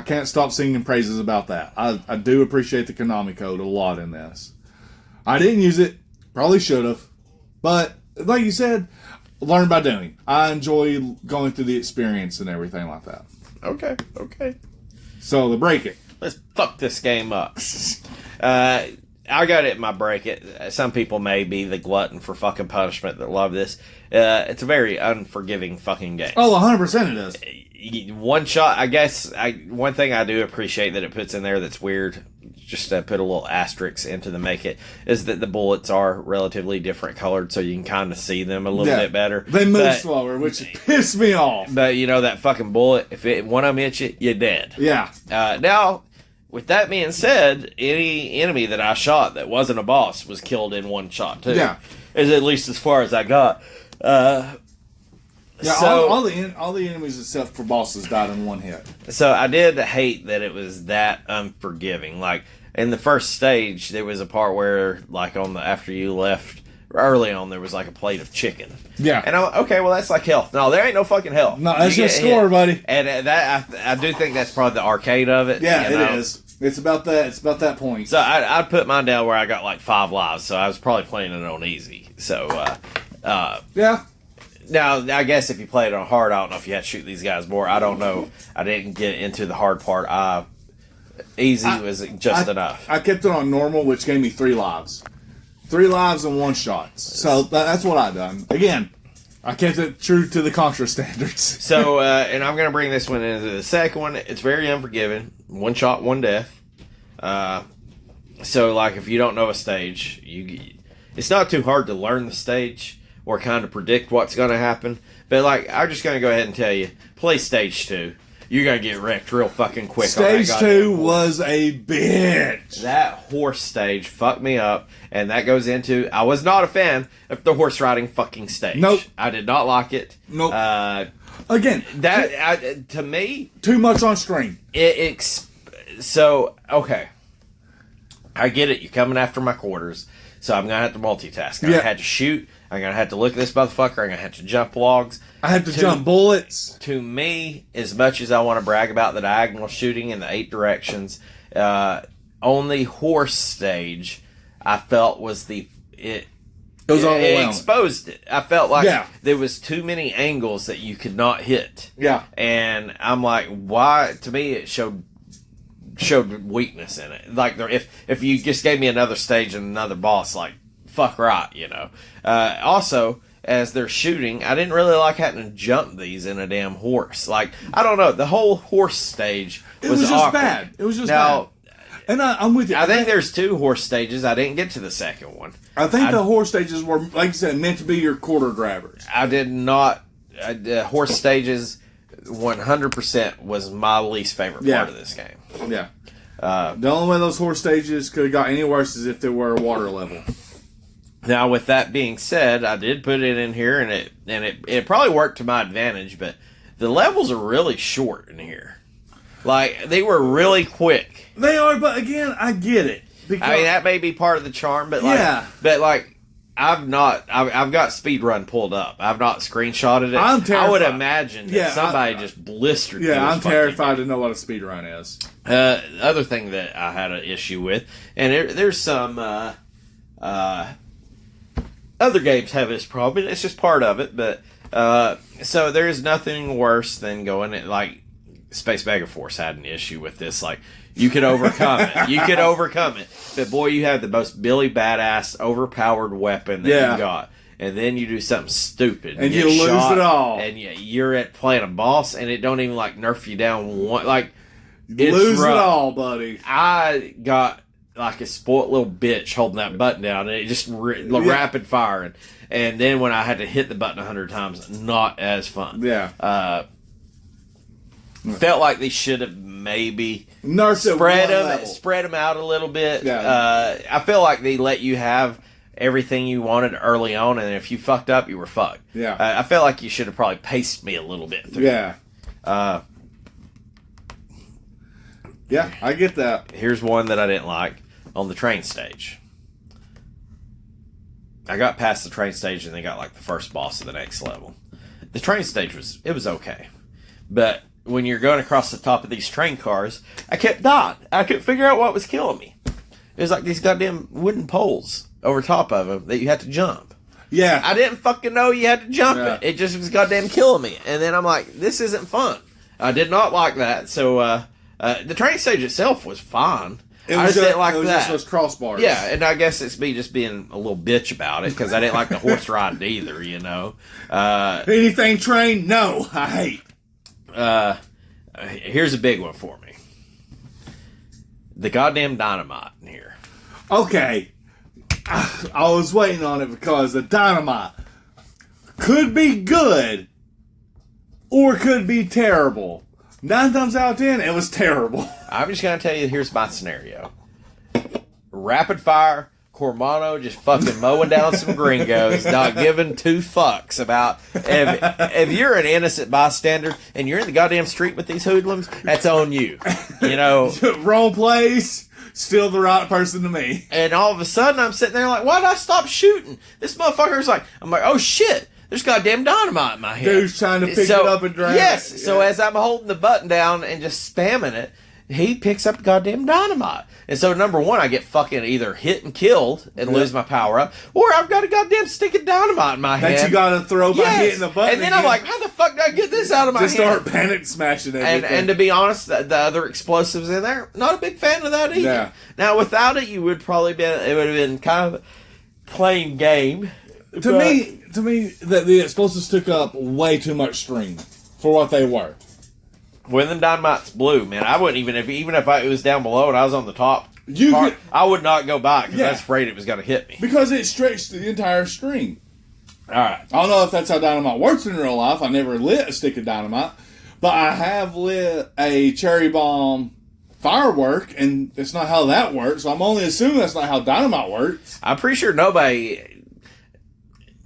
can't stop singing praises about that. I do appreciate the Konami code a lot in this. I didn't use it. Probably should have. But like you said, learn by doing. I enjoy going through the experience and everything like that. Okay. So to break it. Let's fuck this game up. I got it in my break it. Some people may be the glutton for fucking punishment that love this. It's a very unforgiving fucking game. Oh, 100% it is. One shot, I guess. One thing I do appreciate that it puts in there that's weird, just to put a little asterisk into the make it, is that the bullets are relatively different colored, so you can kind of see them a little bit better. They move slower, which pissed me off. But that fucking bullet, if one of them hits you, you're dead. Yeah. Now, with that being said, any enemy that I shot that wasn't a boss was killed in one shot too. Yeah. At least as far as I got. So all the enemies except for bosses died in one hit. So I did hate that it was that unforgiving. Like in the first stage, there was a part where, like after you left early on, there was like a plate of chicken. Yeah. And I'm like, okay, well that's like health. No, there ain't no fucking health. No, that's your score, buddy. And that I do think that's probably the arcade of it. Yeah, it is. It's about that. It's about that point. So I'd put mine down where I got like 5 lives. So I was probably playing it on easy. So yeah. Now I guess if you played it on hard, I don't know if you had to shoot these guys more. I don't know. I didn't get into the hard part. Easy was just enough. I kept it on normal, which gave me 3 lives. 3 lives and 1 shot. So that's what I done. Again, I kept it true to the Contra standards. So, and I'm going to bring this one into the second one. It's very unforgiving. 1 shot, 1 death. So, like, if you don't know a stage, it's not too hard to learn the stage or kind of predict what's going to happen. But, like, I'm just going to go ahead and tell you, play stage 2. You're going to get wrecked real fucking quick. Stage 2 was a bitch. That horse stage fucked me up. And that goes into, I was not a fan of the horse riding fucking stage. Nope. I did not like it. Nope. Again. To me. Too much on screen. So, okay. I get it. You're coming after my quarters. So I'm going to have to multitask. I'm going to have to shoot. I'm going to have to look at this motherfucker. I'm going to have to jump logs. I have to jump bullets. To me, as much as I want to brag about the diagonal shooting in the 8 directions, only horse stage I felt was it was overwhelming. It exposed it. I felt like there was too many angles that you could not hit. Yeah. And I'm like, why? To me, it showed weakness in it. Like, if you just gave me another stage and another boss, like, fuck right, Also, as they're shooting, I didn't really like having to jump these in a damn horse. Like, I don't know, the whole horse stage was just awkward. bad. It was just bad. And I'm with you. I think there's 2 horse stages. I didn't get to the second one. I think the horse stages were, like you said, meant to be your quarter grabbers. I did not. The horse stages, 100% was my least favorite part of this game. Yeah. The only way those horse stages could have got any worse is if they were a water level. Now, with that being said, I did put it in here, and it probably worked to my advantage, but the levels are really short in here. Like, they were really quick. They are, but again, I get it. I mean, that may be part of the charm, but I've got speedrun pulled up. I've not screenshotted it. I'm terrified. I would imagine that somebody just blistered. Yeah, I'm terrified to know what a speedrun is. Other thing that I had an issue with, and there's some other games have this problem. It's just part of it, but so there's nothing worse than going at, like, Space Megaforce had an issue with this. Like, you could overcome it. You could overcome it. But boy, you have the most Billy badass, overpowered weapon that you got. And then you do something stupid. And you lose it all. And you're at playing a boss, and it don't even, like, nerf you down one. Like, you lose it all, buddy. I got like a spoiled little bitch holding that button down, and it just rapid firing. And then when I had to hit the button 100 times, not as fun. Yeah. Felt like they should have maybe spread them out a little bit. Yeah. I feel like they let you have everything you wanted early on, and if you fucked up, you were fucked. Yeah. I felt like you should have probably paced me a little bit through. Yeah. Yeah, I get that. Here's one that I didn't like on the train stage. I got past the train stage, and they got like the first boss of the next level. The train stage was okay, but when you're going across the top of these train cars, I kept dying. I couldn't figure out what was killing me. It was like these goddamn wooden poles over top of them that you had to jump. Yeah. I didn't fucking know you had to jump it. It just was goddamn killing me. And then I'm like, this isn't fun. I did not like that. So the train stage itself was fine. I just didn't like that. It was just those crossbars. Yeah, and I guess it's me just being a little bitch about it because I didn't like the horse riding either, you know. Anything train? No, I hate. Here's a big one for me. The goddamn dynamite in here. Okay. I was waiting on it because the dynamite could be good or could be terrible. 9 times out of 10, it was terrible. I'm just going to tell you, here's my scenario. Rapid fire, Cormano just fucking mowing down some gringos, not giving 2 fucks about if you're an innocent bystander and you're in the goddamn street with these hoodlums, that's on you. You know, wrong place, still the right person to me. And all of a sudden, I'm sitting there like, why did I stop shooting? This motherfucker's like, I'm like, oh shit. There's goddamn dynamite in my head. Dude's trying to pick it up and drag it. Yes. So as I'm holding the button down and just spamming it, he picks up goddamn dynamite. And so, number one, I get fucking either hit and killed and lose my power up, or I've got a goddamn stick of dynamite in my hand. That you gotta throw by hitting the button. And then I'm like, how the fuck did I get this out of my hand? Just start panic smashing everything. And to be honest, the other explosives in there, not a big fan of that either. Yeah. Now, without it, it would have been kind of a plain game. To me, the explosives took up way too much string for what they were. When them dynamites blew, man, I wouldn't even if it was down below and I was on the top, I would not go by because I was afraid it was going to hit me. Because it stretched the entire string. All right. I don't know if that's how dynamite works in real life. I never lit a stick of dynamite, but I have lit a cherry bomb firework, and it's not how that works. So I'm only assuming that's not how dynamite works. I'm pretty sure nobody.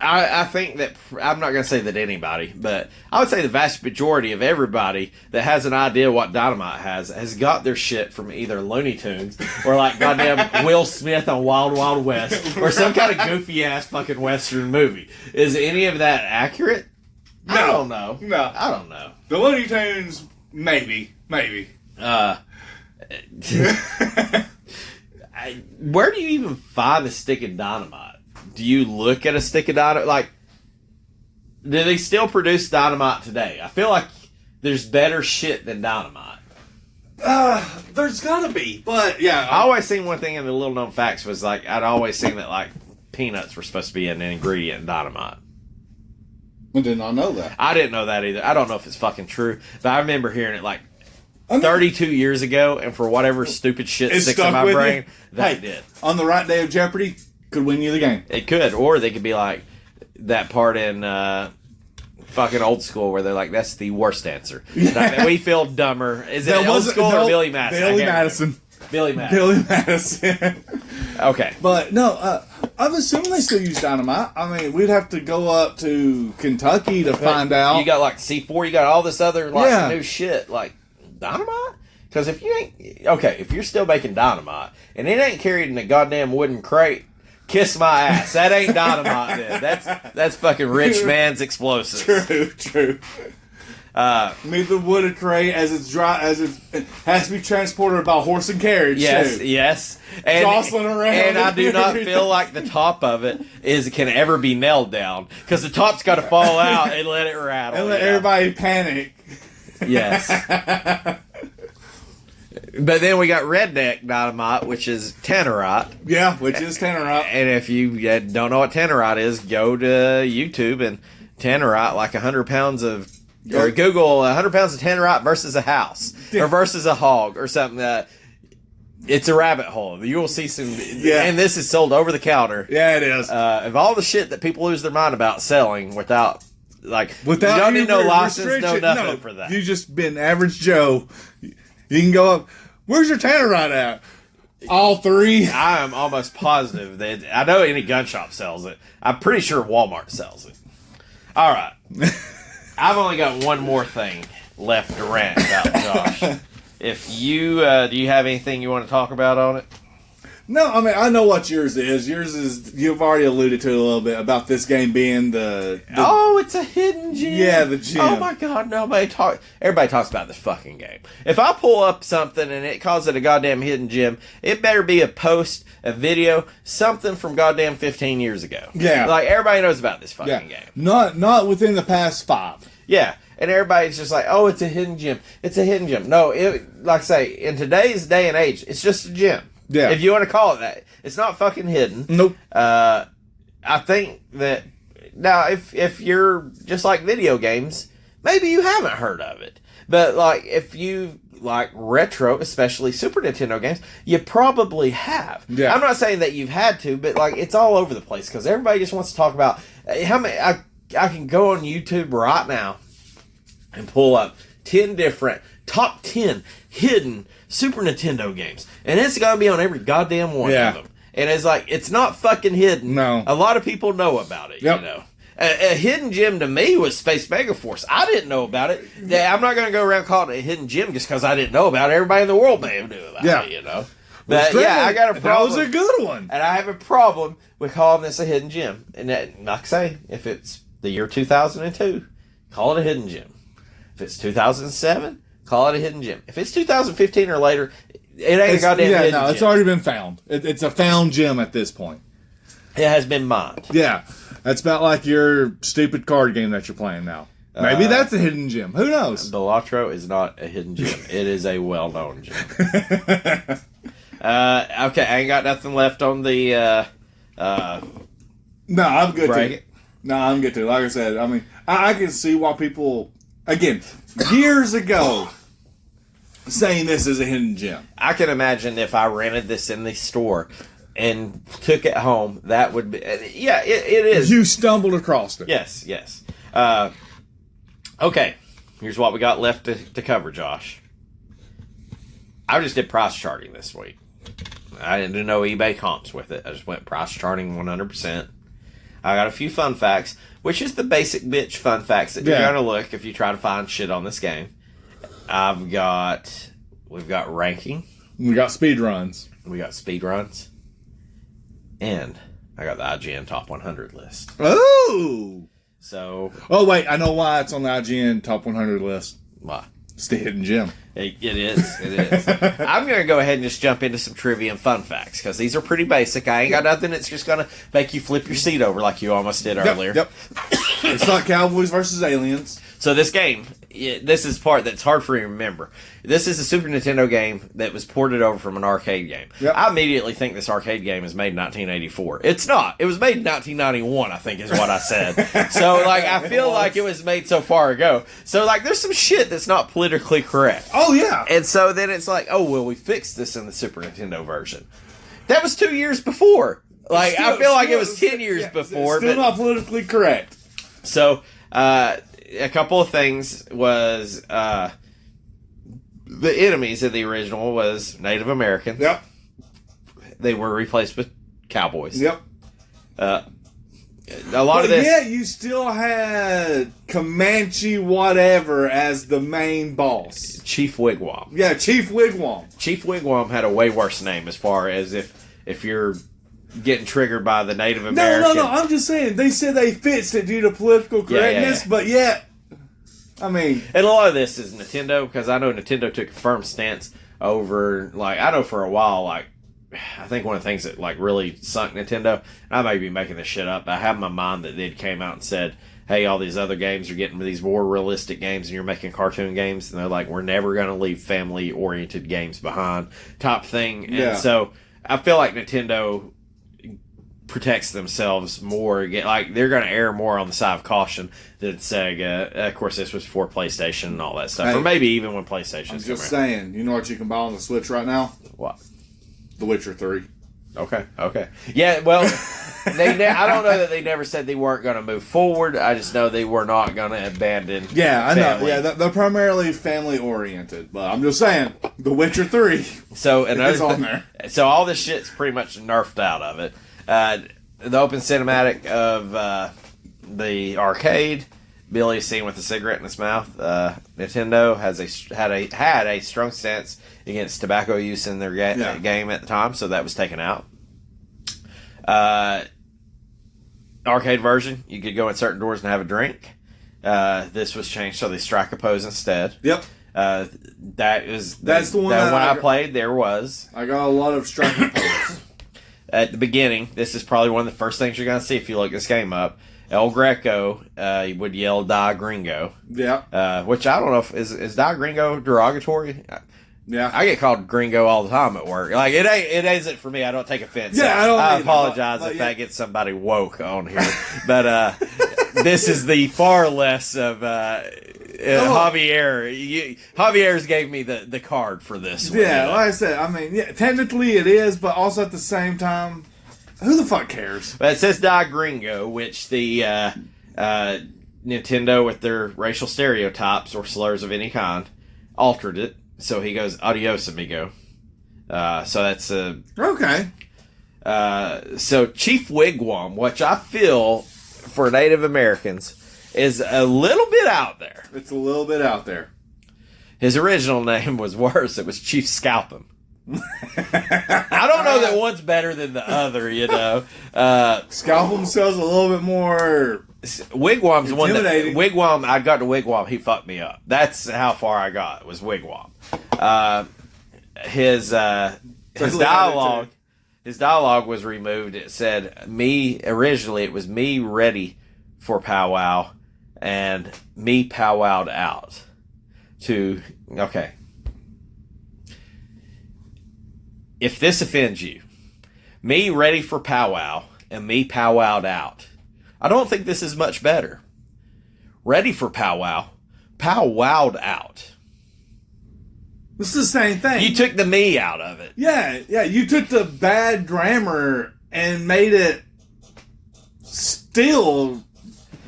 I think that, I'm not going to say that anybody, but I would say the vast majority of everybody that has an idea what dynamite has got their shit from either Looney Tunes or like goddamn Will Smith on Wild Wild West or some kind of goofy ass fucking Western movie. Is any of that accurate? No. I don't know. No. I don't know. The Looney Tunes, maybe. Where do you even find a stick of dynamite? Do you look at a stick of dynamite? Like, do they still produce dynamite today? I feel like there's better shit than dynamite. There's gotta be, but yeah. I always seen one thing in the little known facts was like, I'd always seen that like peanuts were supposed to be an ingredient in dynamite. I did not know that. I didn't know that either. I don't know if it's fucking true, but I remember hearing it like 32 years ago, and for whatever stupid shit sticks in my brain, that did. On the right day of Jeopardy, could win you the game. It could, or they could be like that part in fucking Old School where they're like, "That's the worst answer." Like, we feel dumber. Is it Old School or Billy Madison? Billy Madison. Billy Madison. Billy Madison. Okay, but no, I'm assuming they still use dynamite. I mean, we'd have to go up to Kentucky to find out. You got like C4. You got all this other new shit like dynamite. Because if you ain't if you're still making dynamite and it ain't carried in a goddamn wooden crate. Kiss my ass. That ain't dynamite then. That's fucking rich man's explosives. True. Need the wooden crate as it has to be transported by horse and carriage. Yes. And, jostling around. And I do not feel like the top of it can ever be nailed down. Because the top's got to fall out and let it rattle. And let everybody panic. Yes. But then we got redneck dynamite, which is tannerite. Yeah, which is tannerite. And if you don't know what tannerite is, go to YouTube and tannerite, like 100 pounds of... Or Google 100 pounds of tannerite versus a house. Or versus a hog or something. It's a rabbit hole. You will see some... Yeah. And this is sold over the counter. Yeah, it is. Of all the shit that people lose their mind about selling without... you don't need no license, no nothing for that. You just been average Joe... You can go up. Where's your tannerite at? All three. I am almost positive that I know any gun shop sells it. I'm pretty sure Walmart sells it. All right. I've only got one more thing left to rant about, Josh. If you do you have anything you want to talk about on it? No, I mean, I know what yours is. Yours is, you've already alluded to it a little bit about this game being the it's a hidden gem. Yeah, the gem. Oh my God, everybody talks about this fucking game. If I pull up something and it calls it a goddamn hidden gem, it better be a post, a video, something from goddamn 15 years ago. Yeah. Like, everybody knows about this fucking game. Not within the past 5. Yeah. And everybody's just like, oh, it's a hidden gem. It's a hidden gem. No, like I say, in today's day and age, it's just a gem. Yeah. If you want to call it that. It's not fucking hidden. Nope. I think that... Now, if you're just like video games, maybe you haven't heard of it. But, like, if you like retro, especially Super Nintendo games, you probably have. Yeah. I'm not saying that you've had to, but, like, it's all over the place. Because everybody just wants to talk about... how many... I can go on YouTube right now and pull up 10 different... Top 10 hidden Super Nintendo games. And it's going to be on every goddamn one of them. And it's like, it's not fucking hidden. No. A lot of people know about it, you know. A hidden gem to me was Space Megaforce. I didn't know about it. I'm not going to go around calling it a hidden gem just because I didn't know about it. Everybody in the world may have knew about it, you know. But I got a problem. That was a good one. And I have a problem with calling this a hidden gem. And that, like I say, if it's the year 2002, call it a hidden gem. If it's 2007... call it a hidden gem. If it's 2015 or later, it ain't a goddamn hidden gem. It's already been found. It's a found gem at this point. It has been mined. Yeah. That's about like your stupid card game that you're playing now. Maybe that's a hidden gem. Who knows? Balatro is not a hidden gem. It is a well-known gem. Okay, I ain't got nothing left on the... No, I'm good to. No, I'm good to. Like I said, I mean, I can see why people... Again, years ago... saying this is a hidden gem. I can imagine if I rented this in the store and took it home, that would be... Yeah, it is. You stumbled across it. Yes. Okay, here's what we got left to cover, Josh. I just did price charting this week. I didn't do no eBay comps with it. I just went price charting 100%. I got a few fun facts, which is the basic bitch fun facts that you're going to look if you try to find shit on this game. We've got ranking. We got speed runs. We got speed runs. And I got the IGN Top 100 list. Oh! So... Oh, wait. I know why it's on the IGN Top 100 list. Why? It's the hidden gem. It is. I'm going to go ahead and just jump into some trivia and fun facts, because these are pretty basic. I ain't got nothing that's just going to make you flip your seat over like you almost did earlier. Yep. It's not Cowboys versus Aliens. So this game this is part that's hard for you to remember. This is a Super Nintendo game that was ported over from an arcade game. Yep. I immediately think this arcade game is made in 1984. It's not. It was made in 1991, I think is what I said. So, like, I feel like it was made so far ago. So, like, there's some shit that's not politically correct. Oh, yeah. And so then it's like, oh, well, we fixed this in the Super Nintendo version. That was 2 years before. Like, I feel like it was 10 years before. Still not politically correct. So, a couple of things was, the enemies of the original was Native Americans. Yep. They were replaced with cowboys. Yep. A lot of this. Yeah, you still had Comanche whatever as the main boss. Chief Wigwam. Yeah, Chief Wigwam. Chief Wigwam had a way worse name as far as if you're getting triggered by the Native American. No. I'm just saying they said they fixed it due to political correctness, but yet, I mean, and a lot of this is Nintendo, because I know Nintendo took a firm stance over, like, I know for a while, like, I think one of the things that, like, really sunk Nintendo, and I may be making this shit up, but I have in my mind that they came out and said, hey, all these other games are getting these more realistic games and you're making cartoon games, and they're like, we're never going to leave family-oriented games behind, type thing. And so I feel like Nintendo protects themselves more. Like, they're going to err more on the side of caution than Sega. Of course, this was for PlayStation and all that stuff. Hey, or maybe even when PlayStation. I'm just saying, you know what you can buy on the Switch right now? What? The Witcher 3. Okay. Yeah, well, I don't know that they never said they weren't going to move forward. I just know they were not going to abandon I family. know. Yeah, they're primarily family-oriented. But I'm just saying, The Witcher 3 so, is on there. So all this shit's pretty much nerfed out of it. The open cinematic of the arcade, Billy's seen with a cigarette in his mouth. Nintendo had a strong stance against tobacco use in their game at the time, so that was taken out. Arcade version, you could go in certain doors and have a drink. This was changed so they strike a pose instead. Yep. That's the one that when I played, there was. I got a lot of striking poses. At the beginning, this is probably one of the first things you're going to see if you look this game up. El Greco would yell "Die Gringo." Yeah. Which I don't know if is "Die Gringo" derogatory. Yeah. I get called Gringo all the time at work. Like, it isn't for me. I don't take offense. Yeah, I apologize if that gets somebody woke on here. But this is the far less of Javier. Javier's gave me the card for this one. Yeah, like I said, I mean, technically it is, but also at the same time, who the fuck cares? But it says "Die Gringo," which the Nintendo, with their racial stereotypes or slurs of any kind, altered it. So he goes, "Adios, amigo." So that's okay. So Chief Wigwam, which I feel for Native Americans is a little bit out there. It's a little bit out there. His original name was worse. It was Chief Scalp'em. I don't know that one's better than the other, you know. Scalp'em sells a little bit more. Wigwam's one that Wigwam. I got to Wigwam. He fucked me up. That's how far I got. Was Wigwam. His dialogue. His dialogue was removed. It said originally it was me ready for powwow and me powwowed out to okay. If this offends you, me ready for powwow and me powwowed out. I don't think this is much better. Ready for powwow, powwowed out. It's the same thing. You took the me out of it. Yeah. You took the bad grammar and made it still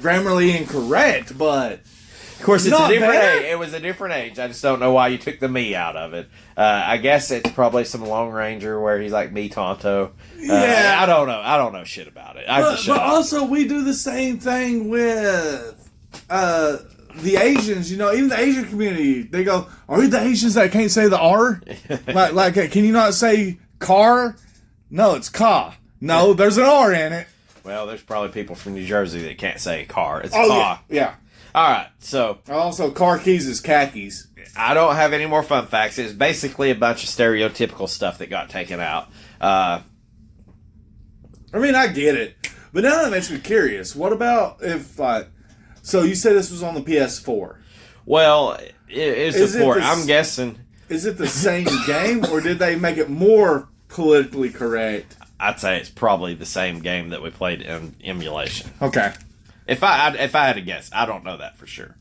grammarly incorrect, but of course it's a different age. It was a different age. I just don't know why you took the me out of it. I guess it's probably some Long Ranger where he's like me Tonto. Yeah, I don't know. I don't know shit about it. But also we do the same thing with the Asians. You know, even the Asian community. They go, "Are we the Asians that can't say the R? like, can you not say car? No, it's ka. No, there's an R in it." Well, there's probably people from New Jersey that can't say car. It's ka. car. Yeah. All right, so also car keys is khakis. I don't have any more fun facts. It's basically a bunch of stereotypical stuff that got taken out. I mean, I get it, but now that makes me curious. What about if so you said this was on the PS4? Well, it's support. I'm guessing. Is it the same game, or did they make it more politically correct? I'd say it's probably the same game that we played in emulation. Okay. If I had to guess, I don't know that for sure.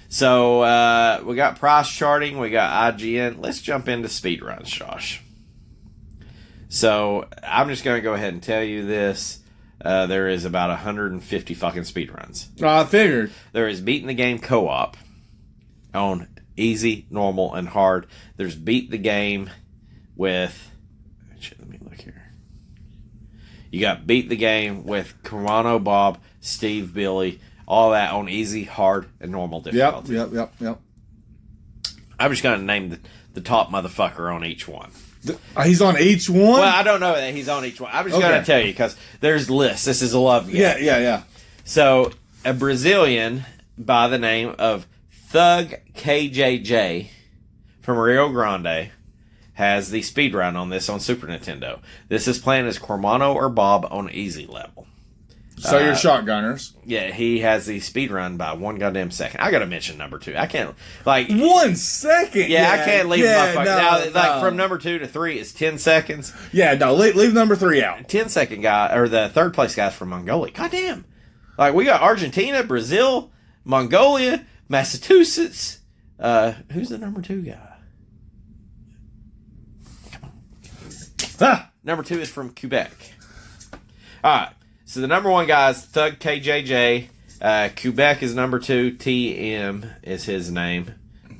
So we got price charting, we got IGN. Let's jump into speedruns, Josh. So I'm just going to go ahead and tell you this. There is about 150 fucking speedruns. I figured. There is beating the game co-op on easy, normal, and hard. There's beat the game with... Let me look here. You got beat the game with Cormano, Bob, Steve, Billy, all that on easy, hard, and normal difficulty. Yep. I'm just going to name the top motherfucker on each one. He's on each one? Well, I don't know that he's on each one. I'm just going to tell you because there's lists. This is a love game. Yeah. So, a Brazilian by the name of Thug KJJ from Rio Grande has the speedrun on this on Super Nintendo. This is playing as Cormano or Bob on easy level. So you're shotgunners. Yeah, he has the speedrun by 1 goddamn second. I gotta mention number 2. I can't, like... 1 second? Yeah, I can't leave my fucking... No. Like, from number 2 to 3 is 10 seconds. Yeah, no, leave number 3 out. 10-second guy, or the third place guy's from Mongolia. Goddamn. Like, we got Argentina, Brazil, Mongolia, Massachusetts. Who's the number 2 guy? Come on. Number 2 is from Quebec. Alright. So the number 1 guy is Thug KJJ. Quebec is number 2. TM is his name.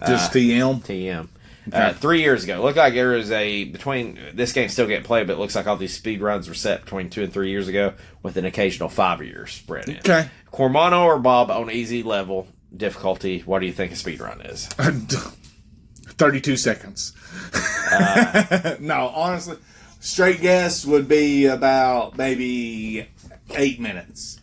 Just TM? TM. Okay. 3 years ago. Looked like there was between this game's still getting played, but it looks like all these speed runs were set between 2 and 3 years ago with an occasional 5 year spread in. Okay. Cormano or Bob on easy level difficulty. What do you think a speed run is? 32 seconds. No, honestly, straight guess would be about maybe 8 minutes.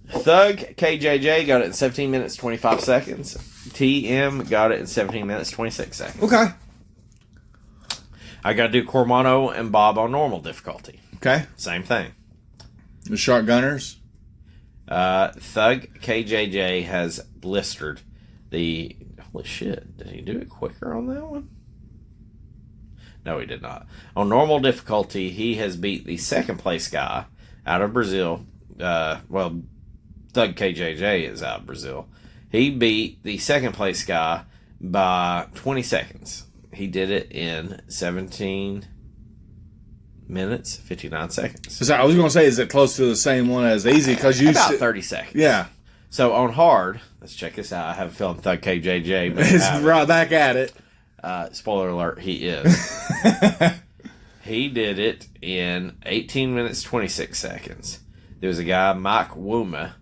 Thug KJJ got it in 17 minutes 25 seconds. TM got it in 17 minutes 26 seconds. Okay. I got to do Cormano and Bob on normal difficulty. Okay. Same thing. The shotgunners. Thug KJJ has blistered the... Holy shit. Did he do it quicker on that one? No, he did not. On normal difficulty, he has beat the second place guy out of Brazil. Well, Thug KJJ is out of Brazil. He beat the second place guy by 20 seconds. He did it in 17 minutes, 59 seconds. So I was going to say, is it close to the same one as easy? Because you about 30 seconds. Yeah. So on hard, let's check this out. I have a feeling Thug KJJ is right back at it. Spoiler alert, he is. He did it in 18 minutes, 26 seconds. There was a guy, Mike Wuma,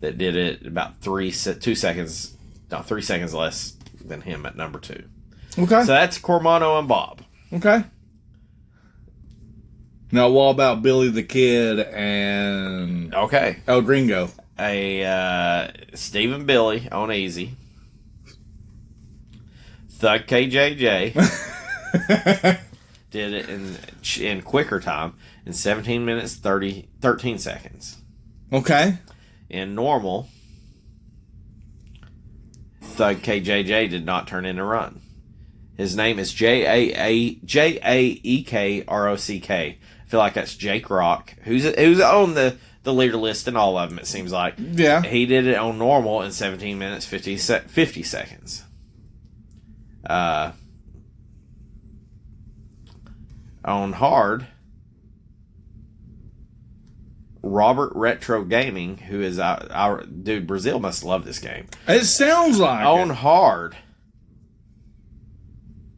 that did it about 3 seconds less than him at number 2. Okay. So that's Cormano and Bob. Okay. Now, what about Billy the Kid and... Okay. El Gringo? Steve and Billy on easy. Thug KJJ did it in quicker time in 17 minutes 13 seconds. Okay. In normal, Thug KJJ did not turn in a run. His name is Jaekrock. I feel like that's Jake Rock, who's on the leader list in all of them, it seems like. Yeah. He did it on normal in 17 minutes 50 seconds. On hard, Robert Retro Gaming, who is our dude, Brazil must love this game. It sounds like on hard,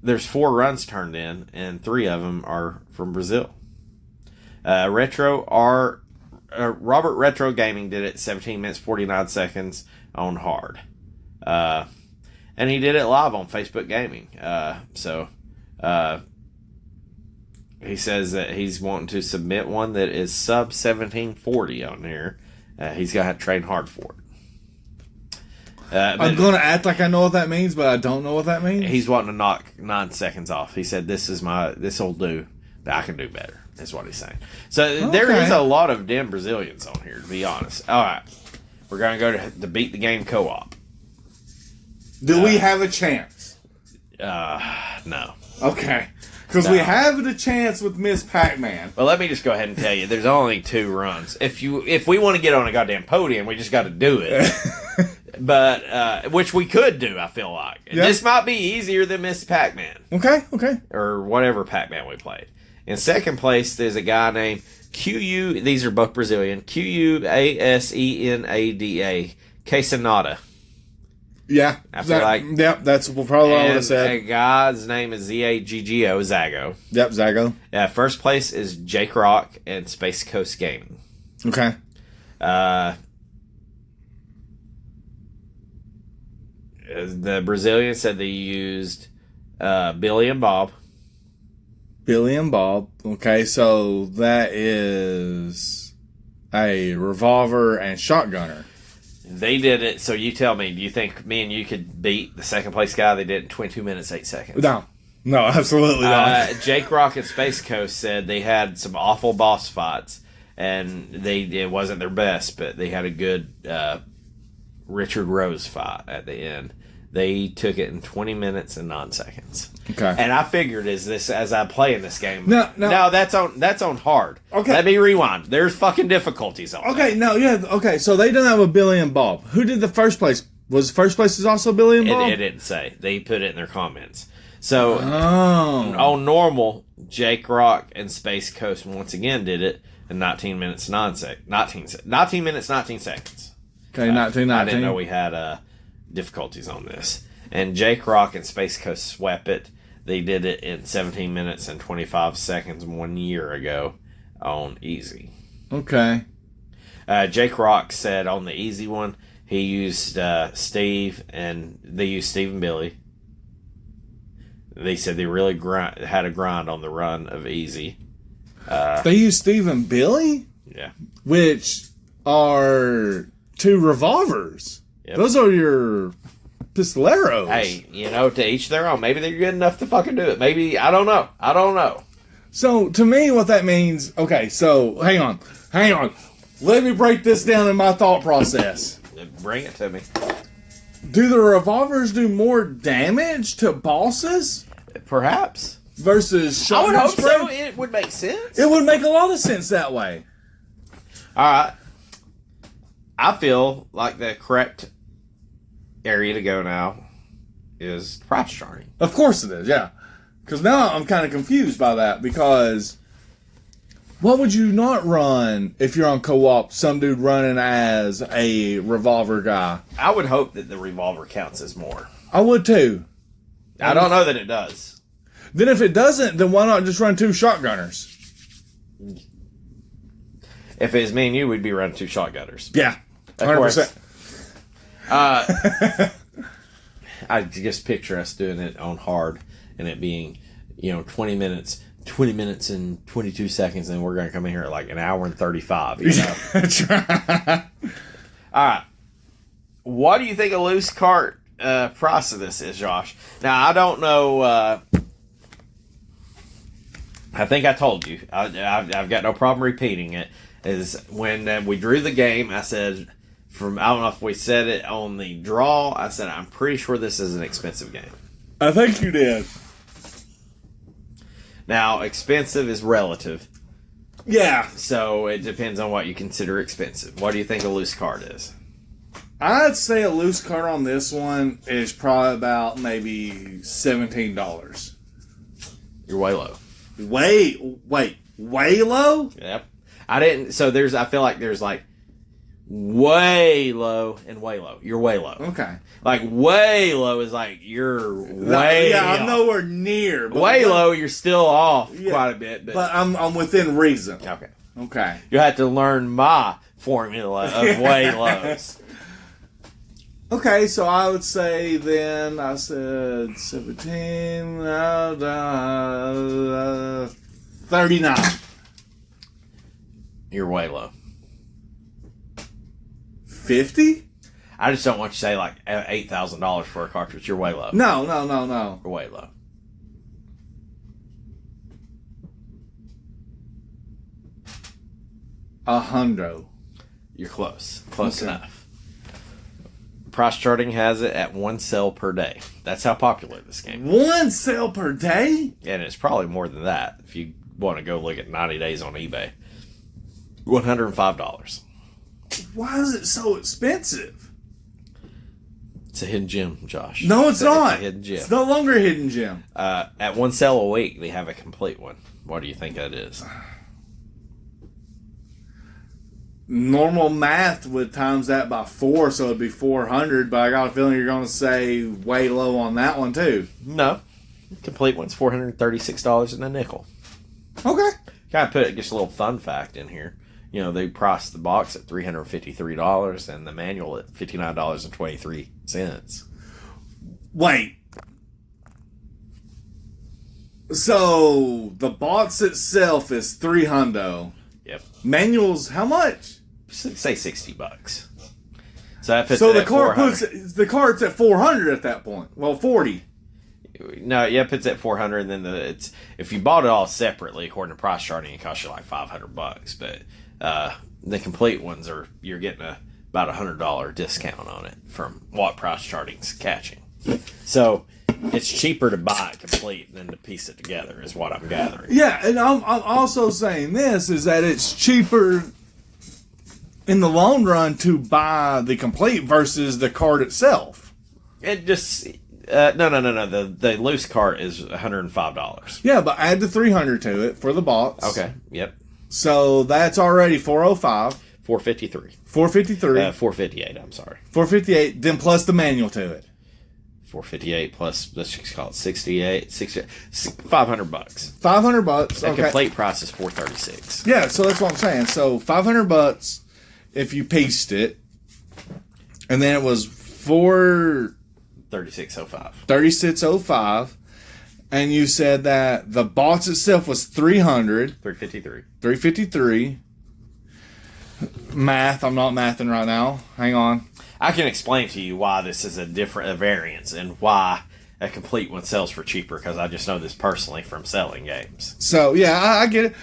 there's 4 runs turned in, and 3 of them are from Brazil. Robert Retro Gaming did it 17 minutes 49 seconds on hard. And he did it live on Facebook Gaming. He says that he's wanting to submit one that is sub 1740 on here. He's got to train hard for it. I'm going to act like I know what that means, but I don't know what that means. He's wanting to knock 9 seconds off. He said, this will do, but I can do better, is what he's saying. So there is a lot of damn Brazilians on here, to be honest. All right. We're going to go to beat the game co-op. Do we have a chance? No. Okay. Because we have the chance with Miss Pac-Man. Well, let me just go ahead and tell you, there's only 2 runs. If we want to get on a goddamn podium, we just got to do it. But, which we could do, I feel like. Yeah. This might be easier than Miss Pac-Man. Okay. Or whatever Pac-Man we played. In second place, there's a guy named these are both Brazilian, Quasenada. Quesenada. Yeah. I feel like. Yep, that's probably what I would have said. A guy's name is Zaggo, Zago. Yep, Zago. First place is Jake Rock and Space Coast Gaming. Okay. The Brazilian said they used Billy and Bob. Billy and Bob. Okay, so that is a revolver and shotgunner. They did it, so you tell me, do you think me and you could beat the second place guy? They did it in 22 minutes, 8 seconds. No, absolutely not. Jake Rock and Space Coast said they had some awful boss fights, and it wasn't their best, but they had a good Richard Rose fight at the end. They took it in 20 minutes and 9 seconds. Okay. And I figured as I play in this game. No, that's on hard. Okay. Let me rewind. There's fucking difficulties on Okay, no, yeah, okay. So they didn't have a Billy and Bob. Who did the first place? Was first place is also Billy and Bob? It didn't say. They put it in their comments. So on normal, Jake Rock and Space Coast once again did it in 19 minutes 19 seconds. Okay, 19. I didn't know we had difficulties on this. And Jake Rock and Space Coast swept it. They did it in 17 minutes and 25 seconds 1 year ago on easy. Okay. Jake Rock said on the easy one, he used Steve, and they used Steve and Billy. They said they really had a grind on the run of easy. They used Steve and Billy? Yeah. Which are 2 revolvers. Yep. Those are your pistoleros. Hey, to each their own. Maybe they're good enough to fucking do it. Maybe, I don't know. So, to me, what that means... Okay, so, hang on. Let me break this down in my thought process. Bring it to me. Do the revolvers do more damage to bosses? Perhaps. Versus shotgun I would hope spray? so. It would make sense. It would make a lot of sense that way. All right. I feel like the correct area to go now is price charting. Of course it is, yeah. Because now I'm kind of confused by that, because what would you not run if you're on co-op, some dude running as a revolver guy? I would hope that the revolver counts as more. I would too. I don't know that it does. Then if it doesn't, then why not just run 2 shotgunners? If it was me and you, we'd be running 2 shotgunners. Yeah. 100%. I just picture us doing it on hard and it being, 20 minutes and 22 seconds, and we're going to come in here at like an hour and 35. That's right. All right. What do you think a loose cart price of this is, Josh? Now, I don't know. I think I told you. I've got no problem repeating it. Is when we drew the game, I said, I don't know if we said it on the draw, I said, I'm pretty sure this is an expensive game. I think you did. Now, expensive is relative. Yeah. So it depends on what you consider expensive. What do you think a loose card is? I'd say a loose card on this one is probably about maybe $17. You're way low. Way low? Yep. I feel like there's like way low and way low. You're way low. Okay. Like way low is like you're way off. I'm nowhere near. But way low, you're still off quite a bit. But I'm within reason. Okay. You have to learn my formula of way lows. Okay, so I would say then I said 17, 39. You're way low. 50? I just don't want you to say like $8,000 for a cartridge. You're way low. No. You're way low. $100. You're close. Close enough. Price Charting has it at 1 sale per day. That's how popular this game is. 1 sale per day? And it's probably more than that if you want to go look at 90 days on eBay. $105. Why is it so expensive? It's a hidden gem, Josh. No, it's not. It's a hidden gem. It's no longer a hidden gem. At 1 sale a week, they have a complete one. What do you think that is? Normal math would times that by 4, so it'd be 400, but I got a feeling you're going to say way low on that one, too. No. Complete one's $436 and a nickel. Okay. Kind of put just a little fun fact in here. You know, they priced the box at $353 and the manual at $59.23. Wait. So, the box itself is $300. Yep. Manual's how much? Say $60. So that puts so it the at cart $400. the cart's at 400 at that point. Well, 40. No, yeah, it puts it at 400, and then it's if you bought it all separately, according to Price Charting, it costs you like $500. But the complete ones you're getting about $100 discount on it from what Price Charting's catching. So it's cheaper to buy it complete than to piece it together, is what I'm gathering. Yeah, and I'm also saying this is that it's cheaper in the long run to buy the complete versus the cart itself. It just no. The loose cart is $105. Yeah, but add the 300 to it for the box. Okay. Yep. So that's already 405. 453. 453. 458. I'm sorry. 458. Then plus the manual to it. 458 plus, let's just call it 68, $500. $500. The Okay. complete price is $436. Yeah, so that's what I'm saying. So $500 if you pieced it, and then it was $36.05. $36.05, and you said that the box itself was $300. $353. Math. I'm not mathing right now. Hang on. I can explain to you why this is a variance and why a complete one sells for cheaper, because I just know this personally from selling games. So, yeah, I get it.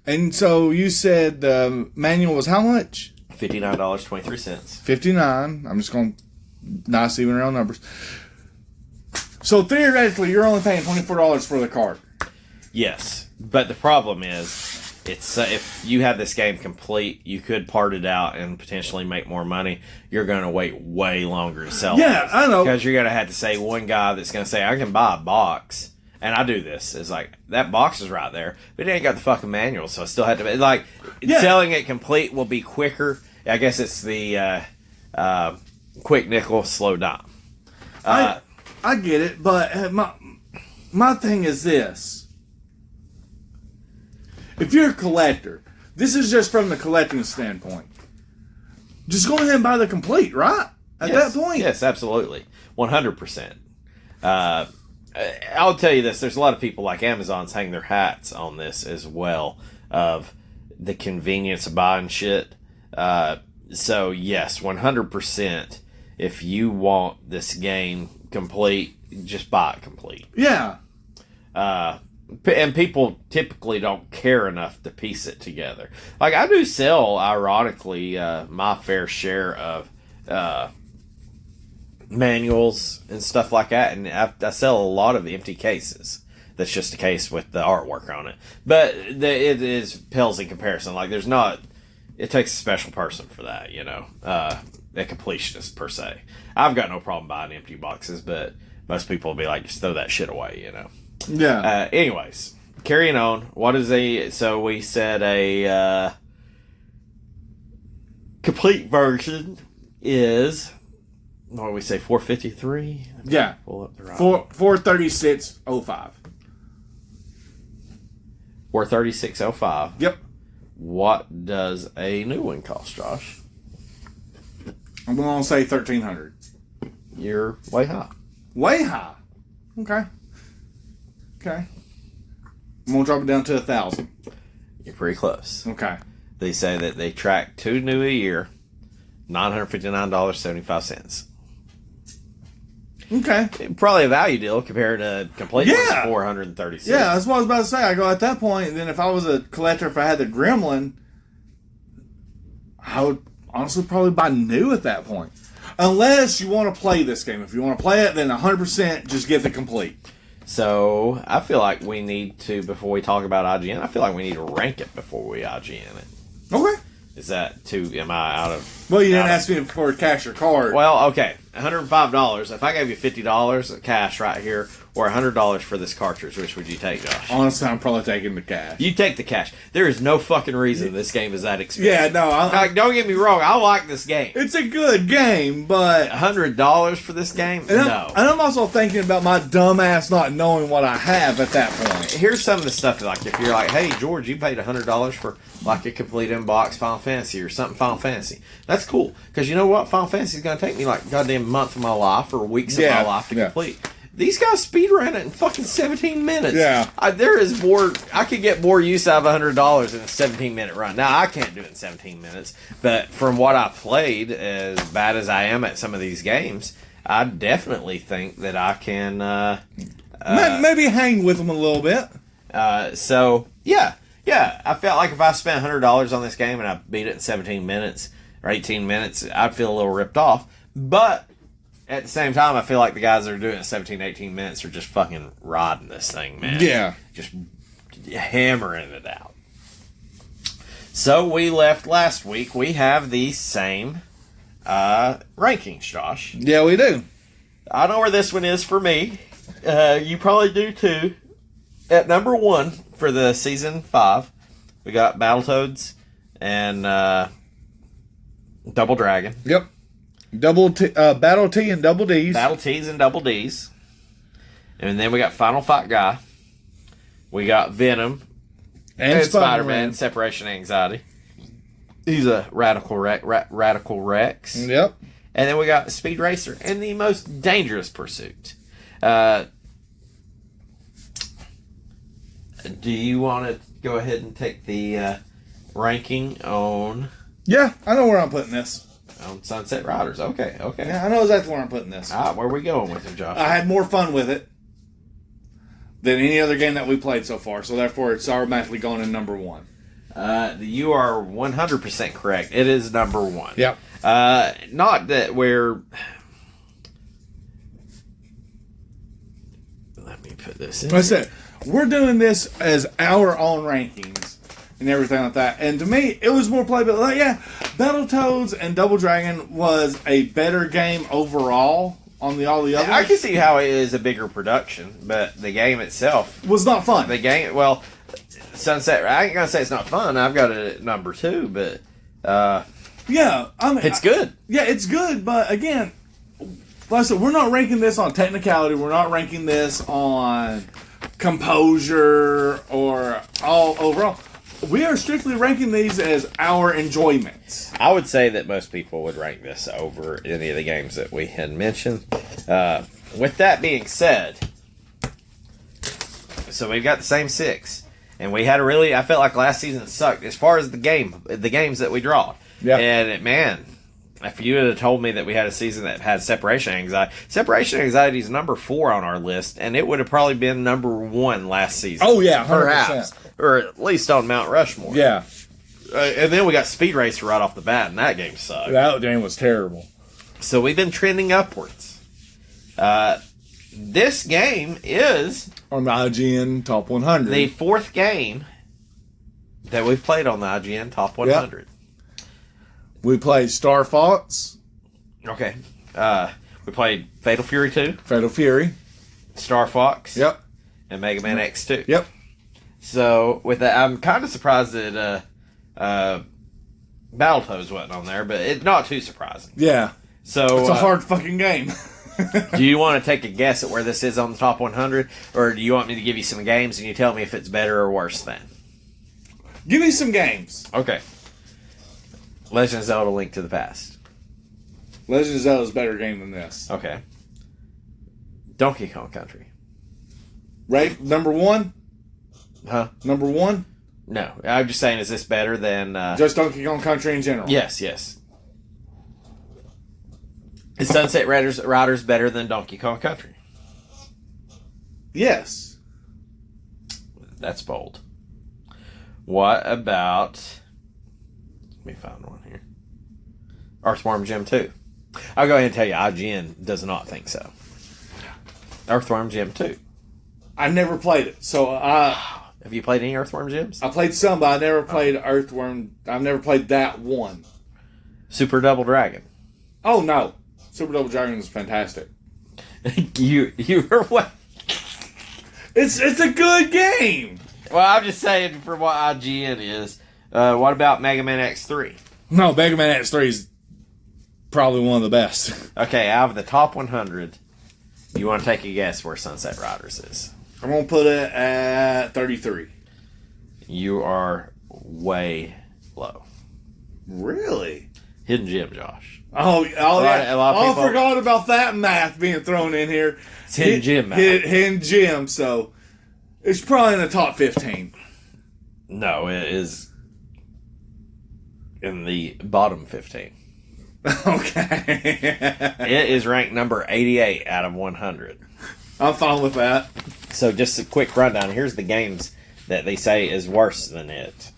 And so you said the manual was how much? $59.23. $59. I'm just going to nice even round numbers. So theoretically, you're only paying $24 for the cart. Yes, but the problem is, it's if you have this game complete, you could part it out and potentially make more money. You're going to wait way longer to sell. Yeah, I know. Because you're going to have to say one guy that's going to say, I can buy a box. And I do this. It's like, that box is right there, but it ain't got the fucking manual, so I still had to... Like, selling it complete will be quicker. I guess it's the quick nickel, slow dime. I get it, but my thing is this. If you're a collector, this is just from the collecting standpoint. Just go ahead and buy the complete, right? At that point? Yes, absolutely. 100%. I'll tell you this. There's a lot of people like Amazon's hang their hats on this as well, of the convenience of buying shit. So, yes, 100%. If you want this game complete, just buy it complete. Yeah. And people typically don't care enough to piece it together. Like, I do sell, ironically, my fair share of manuals and stuff like that, and I sell a lot of empty cases. That's just a case with the artwork on it. But it is pales in comparison. Like, there's not... It takes a special person for that, you know. A completionist, per se. I've got no problem buying empty boxes, but most people will be like, just throw that shit away, you know. Yeah. Anyways, carrying on. What is so we said a complete version is, what do we say, 453? Yeah. Pull up the right. 436.05. 436.05. Yep. What does a new one cost, Josh? I'm going to say $1,300. You're way high. Way high. Okay. I'm going to drop it down to $1,000. You're pretty close. Okay. They say that they track 2 new a year, $959.75. Okay. Probably a value deal compared to complete one's $436. Yeah, that's what I was about to say. I go at that point, and then if I was a collector, if I had the Gremlin, I would honestly probably buy new at that point. Unless you want to play this game. If you want to play it, then 100% just get the complete. So, I feel like we need to, before we talk about IGN, I feel like we need to rank it before we IGN it. Okay. Is that too, am I out of... Well, you didn't ask me for cash or card. Well, okay, $105. If I gave you $50 cash right here, or $100 for this cartridge, which would you take, Josh? Honestly, I'm probably taking the cash. You take the cash. There is no fucking reason this game is that expensive. Yeah, no. Like, don't get me wrong, I like this game. It's a good game, but... $100 for this game? No. And I'm also thinking about my dumb ass not knowing what I have at that point. Here's some of the stuff, like, if you're like, hey, George, you paid $100 for, like, a complete inbox Final Fantasy or something Final Fantasy. That's cool. Because you know what? Final Fantasy is going to take me, like, a goddamn month of my life or weeks of my life to complete. These guys speedrun it in fucking 17 minutes. Yeah. There is more... I could get more use out of $100 in a 17-minute run. Now, I can't do it in 17 minutes, but from what I played, as bad as I am at some of these games, I definitely think that I can... maybe hang with them a little bit. So, yeah. Yeah, I felt like if I spent $100 on this game and I beat it in 17 minutes or 18 minutes, I'd feel a little ripped off. But... at the same time, I feel like the guys that are doing it in 17, 18 minutes are just fucking riding this thing, man. Yeah. Just hammering it out. So we left last week. We have the same rankings, Josh. Yeah, we do. I know where this one is for me. You probably do too. At number 1 for the Season 5, we got Battletoads and Double Dragon. Yep. Battle T and Double D's. Battle T's and Double D's. And then we got Final Fight Guy. We got Venom. And Spider-Man. Separation Anxiety. He's a Radical Rex. Yep. And then we got Speed Racer and the Most Dangerous Pursuit. Do you want to go ahead and take the ranking on... Yeah, I know where I'm putting this. On Sunset Riders. Okay. Yeah, I know exactly where I'm putting this. All right, where are we going with it, Josh? I had more fun with it than any other game that we played so far, so therefore it's automatically going in number 1. You are 100% correct. It is number 1. Yep. Not that we're... Let me put this in. Like I said, we're doing this as our own rankings and everything like that. And to me, it was more playable. Like, yeah, Battletoads and Double Dragon was a better game overall on all the others. I can see how it is a bigger production, but the game itself was not fun. The game, well, Sunset. I ain't gonna say it's not fun. I've got it at number 2, but yeah, I mean, it's good. Yeah, it's good, but again, like I said, we're not ranking this on technicality. We're not ranking this on composure or all overall. We are strictly ranking these as our enjoyments. I would say that most people would rank this over any of the games that we had mentioned. With that being said, so we've got the same 6. And we had I felt like last season sucked as far as the games that we draw. Yeah. And man, if you had told me that we had a season that had Separation Anxiety is number 4 on our list, and it would have probably been number 1 last season. Oh yeah, 100%. Perhaps. Or at least on Mount Rushmore. Yeah. And then we got Speed Racer right off the bat, and that game sucked. That game was terrible. So we've been trending upwards. This game is... on the IGN Top 100. The 4th game that we've played on the IGN Top 100. Yep. We played Star Fox. Okay. We played Fatal Fury 2. Fatal Fury. Star Fox. Yep. And Mega Man X2. Yep. So, with that, I'm kind of surprised that Battletoads wasn't on there, but it's not too surprising. Yeah. So it's a hard fucking game. Do you want to take a guess at where this is on the top 100, or do you want me to give you some games and you tell me if it's better or worse than? Give me some games. Okay. Legend of Zelda: Link to the Past. Legend of Zelda is a better game than this. Okay. Donkey Kong Country. Right? Number 1? Huh? Number 1? No. I'm just saying, is this better than... just Donkey Kong Country in general? Yes. Is Sunset Riders better than Donkey Kong Country? Yes. That's bold. What about... Let me find one here. Earthworm Jim 2. I'll go ahead and tell you, IGN does not think so. Earthworm Jim 2. I never played it, so Have you played any Earthworm Jims? I played some, but I never played Earthworm. I've never played that one. Super Double Dragon. Oh no, Super Double Dragon is fantastic. you were what? It's a good game. Well, I'm just saying for what IGN is. What about Mega Man X3? No, Mega Man X3 is probably one of the best. Okay, out of the top 100, you want to take a guess where Sunset Riders is? I'm going to put it at 33. You are way low. Really? Hidden Gem, Josh. Oh, A lot of people, I forgot about that math being thrown in here. It's Hidden Gem math. Hidden Gem, so it's probably in the top 15. No, it is in the bottom 15. Okay. It is ranked number 88 out of 100. I'm fine with that. So just a quick rundown. Here's the games that they say is worse than it.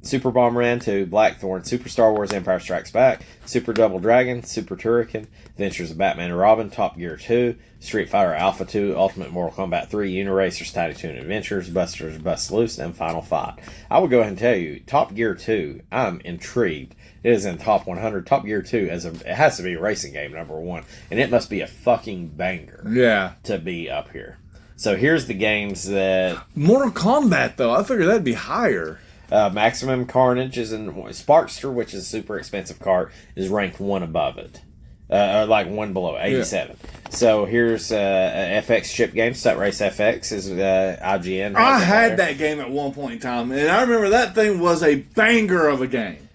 Super Bomberman 2, Blackthorn, Super Star Wars Empire Strikes Back, Super Double Dragon, Super Turrican, Adventures of Batman and Robin, Top Gear 2, Street Fighter Alpha 2, Ultimate Mortal Kombat 3, Uniracers Tiny Toon Adventures, Busters Bust Loose, and Final Fight. I would go ahead and tell you, Top Gear 2, I'm intrigued. It is in the top 100. Top Gear 2, it has to be a racing game, number one. And it must be a fucking banger to be up here. So here's the games that... Mortal Kombat, though, I figured that'd be higher. Maximum Carnage is in... Sparkster, which is a super expensive cart, is ranked one above it. Or like one below, 87. Yeah. So here's FX chip game. Stud Race FX is IGN. I had that game at one point in time, and I remember that thing was a banger of a game.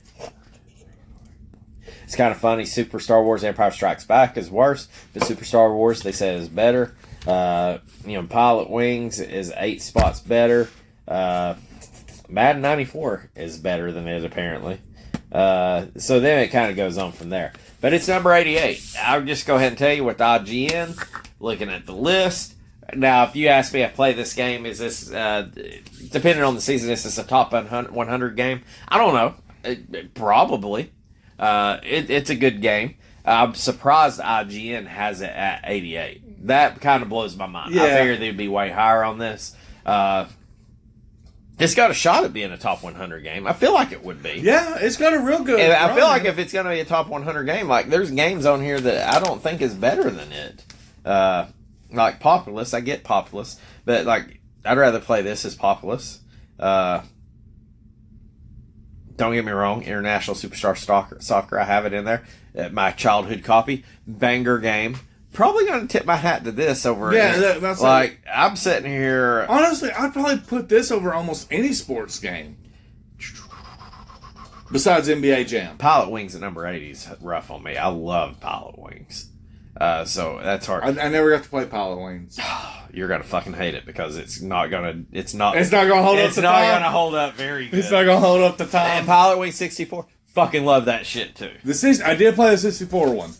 It's kind of funny. Super Star Wars Empire Strikes Back is worse, but Super Star Wars, they say, is better. Pilot Wings is 8 spots better. Madden 94 is better than it, apparently. So then it kind of goes on from there. But it's number 88. I'll just go ahead and tell you with IGN, looking at the list. Now, if you ask me if I play this game, is this, depending on the season, is this a top 100 game? I don't know. Probably. It's a good game. I'm surprised IGN has it at 88. That kind of blows my mind. I figured they'd be way higher on this. It's got a shot at being a top 100 game. I feel like it would be. Yeah, it's got a real good... And I feel like if it's going to be a top 100 game, like, there's games on here that I don't think is better than it. Like Populous, I get Populous, but, like, I'd rather play this as Populous. Don't get me wrong, International Superstar Soccer, I have it in there. My childhood copy. Banger game. Probably going to tip my hat to this over... Yeah, that's like... I'm sitting here... Honestly, I'd probably put this over almost any sports game. Besides NBA Jam. Pilot Wings at number 80 is rough on me. I love Pilot Wings. So that's hard. I never got to play Pilot Wings. You're gonna fucking hate it because it's not gonna hold up. It's not gonna hold up very good. It's not gonna hold up the time. And Pilot Wings 64, fucking love that shit too. I did play the 64 one.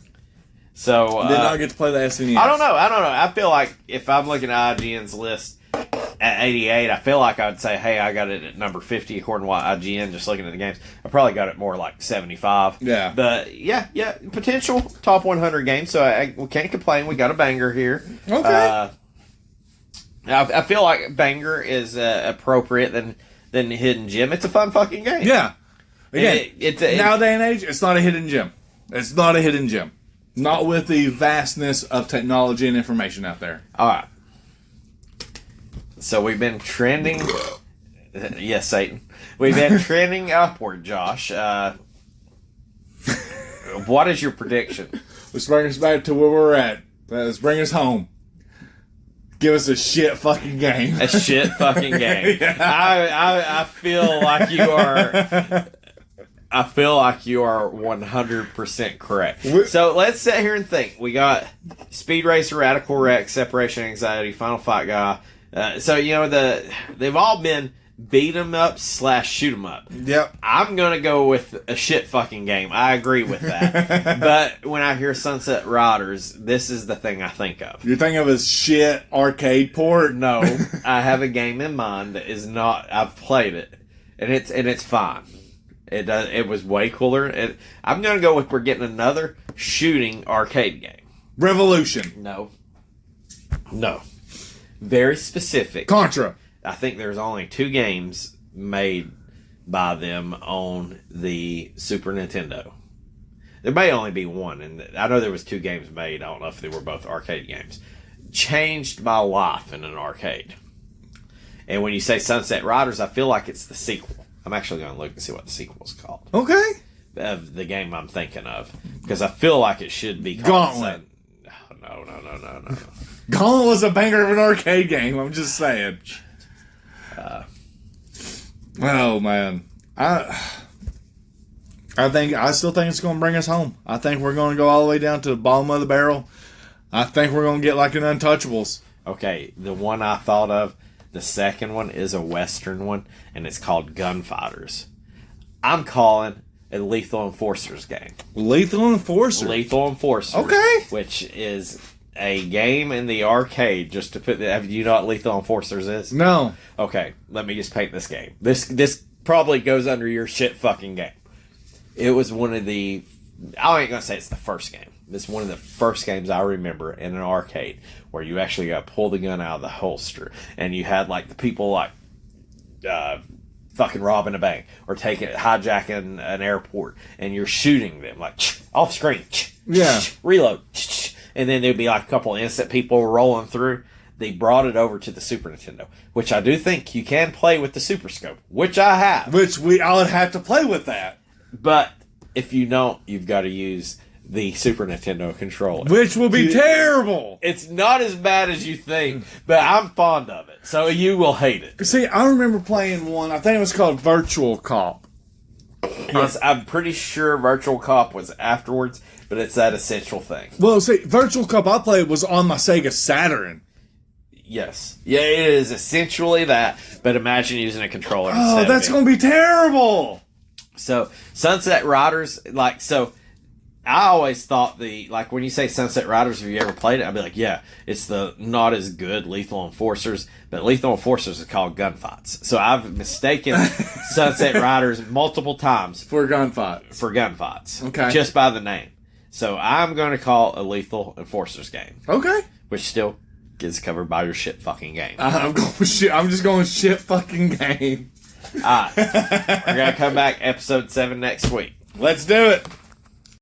So did not get to play the SNES. I don't know. I feel like if I'm looking at IGN's list at 88, I feel like I'd say, hey, I got it at number 50 according to what IGN, just looking at the games. I probably got it more like 75. Yeah. But yeah, potential top 100 game, so we can't complain. We got a banger here. Okay. I feel like banger is appropriate than Hidden Gem. It's a fun fucking game. Yeah. Again, nowadays and age, it's not a hidden gem. It's not a hidden gem. Not with the vastness of technology and information out there. All right. So we've been trending. Yes, Satan. We've been trending upward, Josh. What is your prediction? Let's bring us back to where we're at. Let's bring us home. Give us a shit fucking game. A shit fucking game. Yeah. I feel like you are. I feel like you are 100% correct. So let's sit here and think. We got Speed Racer, Radical Wreck, Separation Anxiety, Final Fight Guy. So they've all been beat 'em up / shoot 'em up. Yep. I'm gonna go with a shit fucking game. I agree with that. But when I hear Sunset Riders, this is the thing I think of. You're thinking of a shit arcade port? No, I have a game in mind that is not. I've played it, and it's fine. It was way cooler. I'm going to go with we're getting another shooting arcade game. Revolution. No. Very specific. Contra. I think there's only 2 games made by them on the Super Nintendo. There may only be one, and I know there was 2 games made. I don't know if they were both arcade games. Changed my life in an arcade. And when you say Sunset Riders, I feel like it's the sequel. I'm actually going to look and see what the sequel's called. Okay. Of the game I'm thinking of. Because I feel like it should be called... Gauntlet. No. Gauntlet was a banger of an arcade game. I'm just saying. Oh, man. I still think it's going to bring us home. I think we're going to go all the way down to the bottom of the barrel. I think we're going to get like an Untouchables. Okay, the one I thought of, the second one is a Western one, and it's called Gunfighters. I'm calling a Lethal Enforcers game. Lethal Enforcer? Lethal Enforcers. Okay. Which is a game in the arcade, just to put do you know what Lethal Enforcers is? No. Okay, let me just paint this game. This probably goes under your shit fucking game. It was one of the... I ain't going to say it's the first game. It's one of the first games I remember in an arcade where you actually got to pull the gun out of the holster, and you had like the people like fucking robbing a bank or hijacking an airport, and you're shooting them like off screen. Yeah. Reload. And then there'd be like a couple innocent people rolling through. They brought it over to the Super Nintendo, which I do think you can play with the Super Scope, which I have. I would have to play with that. But if you don't, you've got to use the Super Nintendo controller. Which will be terrible. It's not as bad as you think, but I'm fond of it. So you will hate it. See, I remember playing one, I think it was called Virtual Cop. Yes, I'm pretty sure Virtual Cop was afterwards, but it's that essential thing. Well, see, Virtual Cop I played was on my Sega Saturn. Yes. Yeah, it is essentially that, but imagine using a controller instead. Oh, that's going to be terrible. So, Sunset Riders, I always thought when you say Sunset Riders, have you ever played it? I'd be like, yeah, it's the not as good Lethal Enforcers, but Lethal Enforcers is called Gunfights. So I've mistaken Sunset Riders multiple times for gunfights. Okay. Just by the name. So I'm going to call a Lethal Enforcers game. Okay. Which still gets covered by your shit fucking game. I'm just going shit fucking game. Alright. We're going to come back episode 7 next week. Let's do it.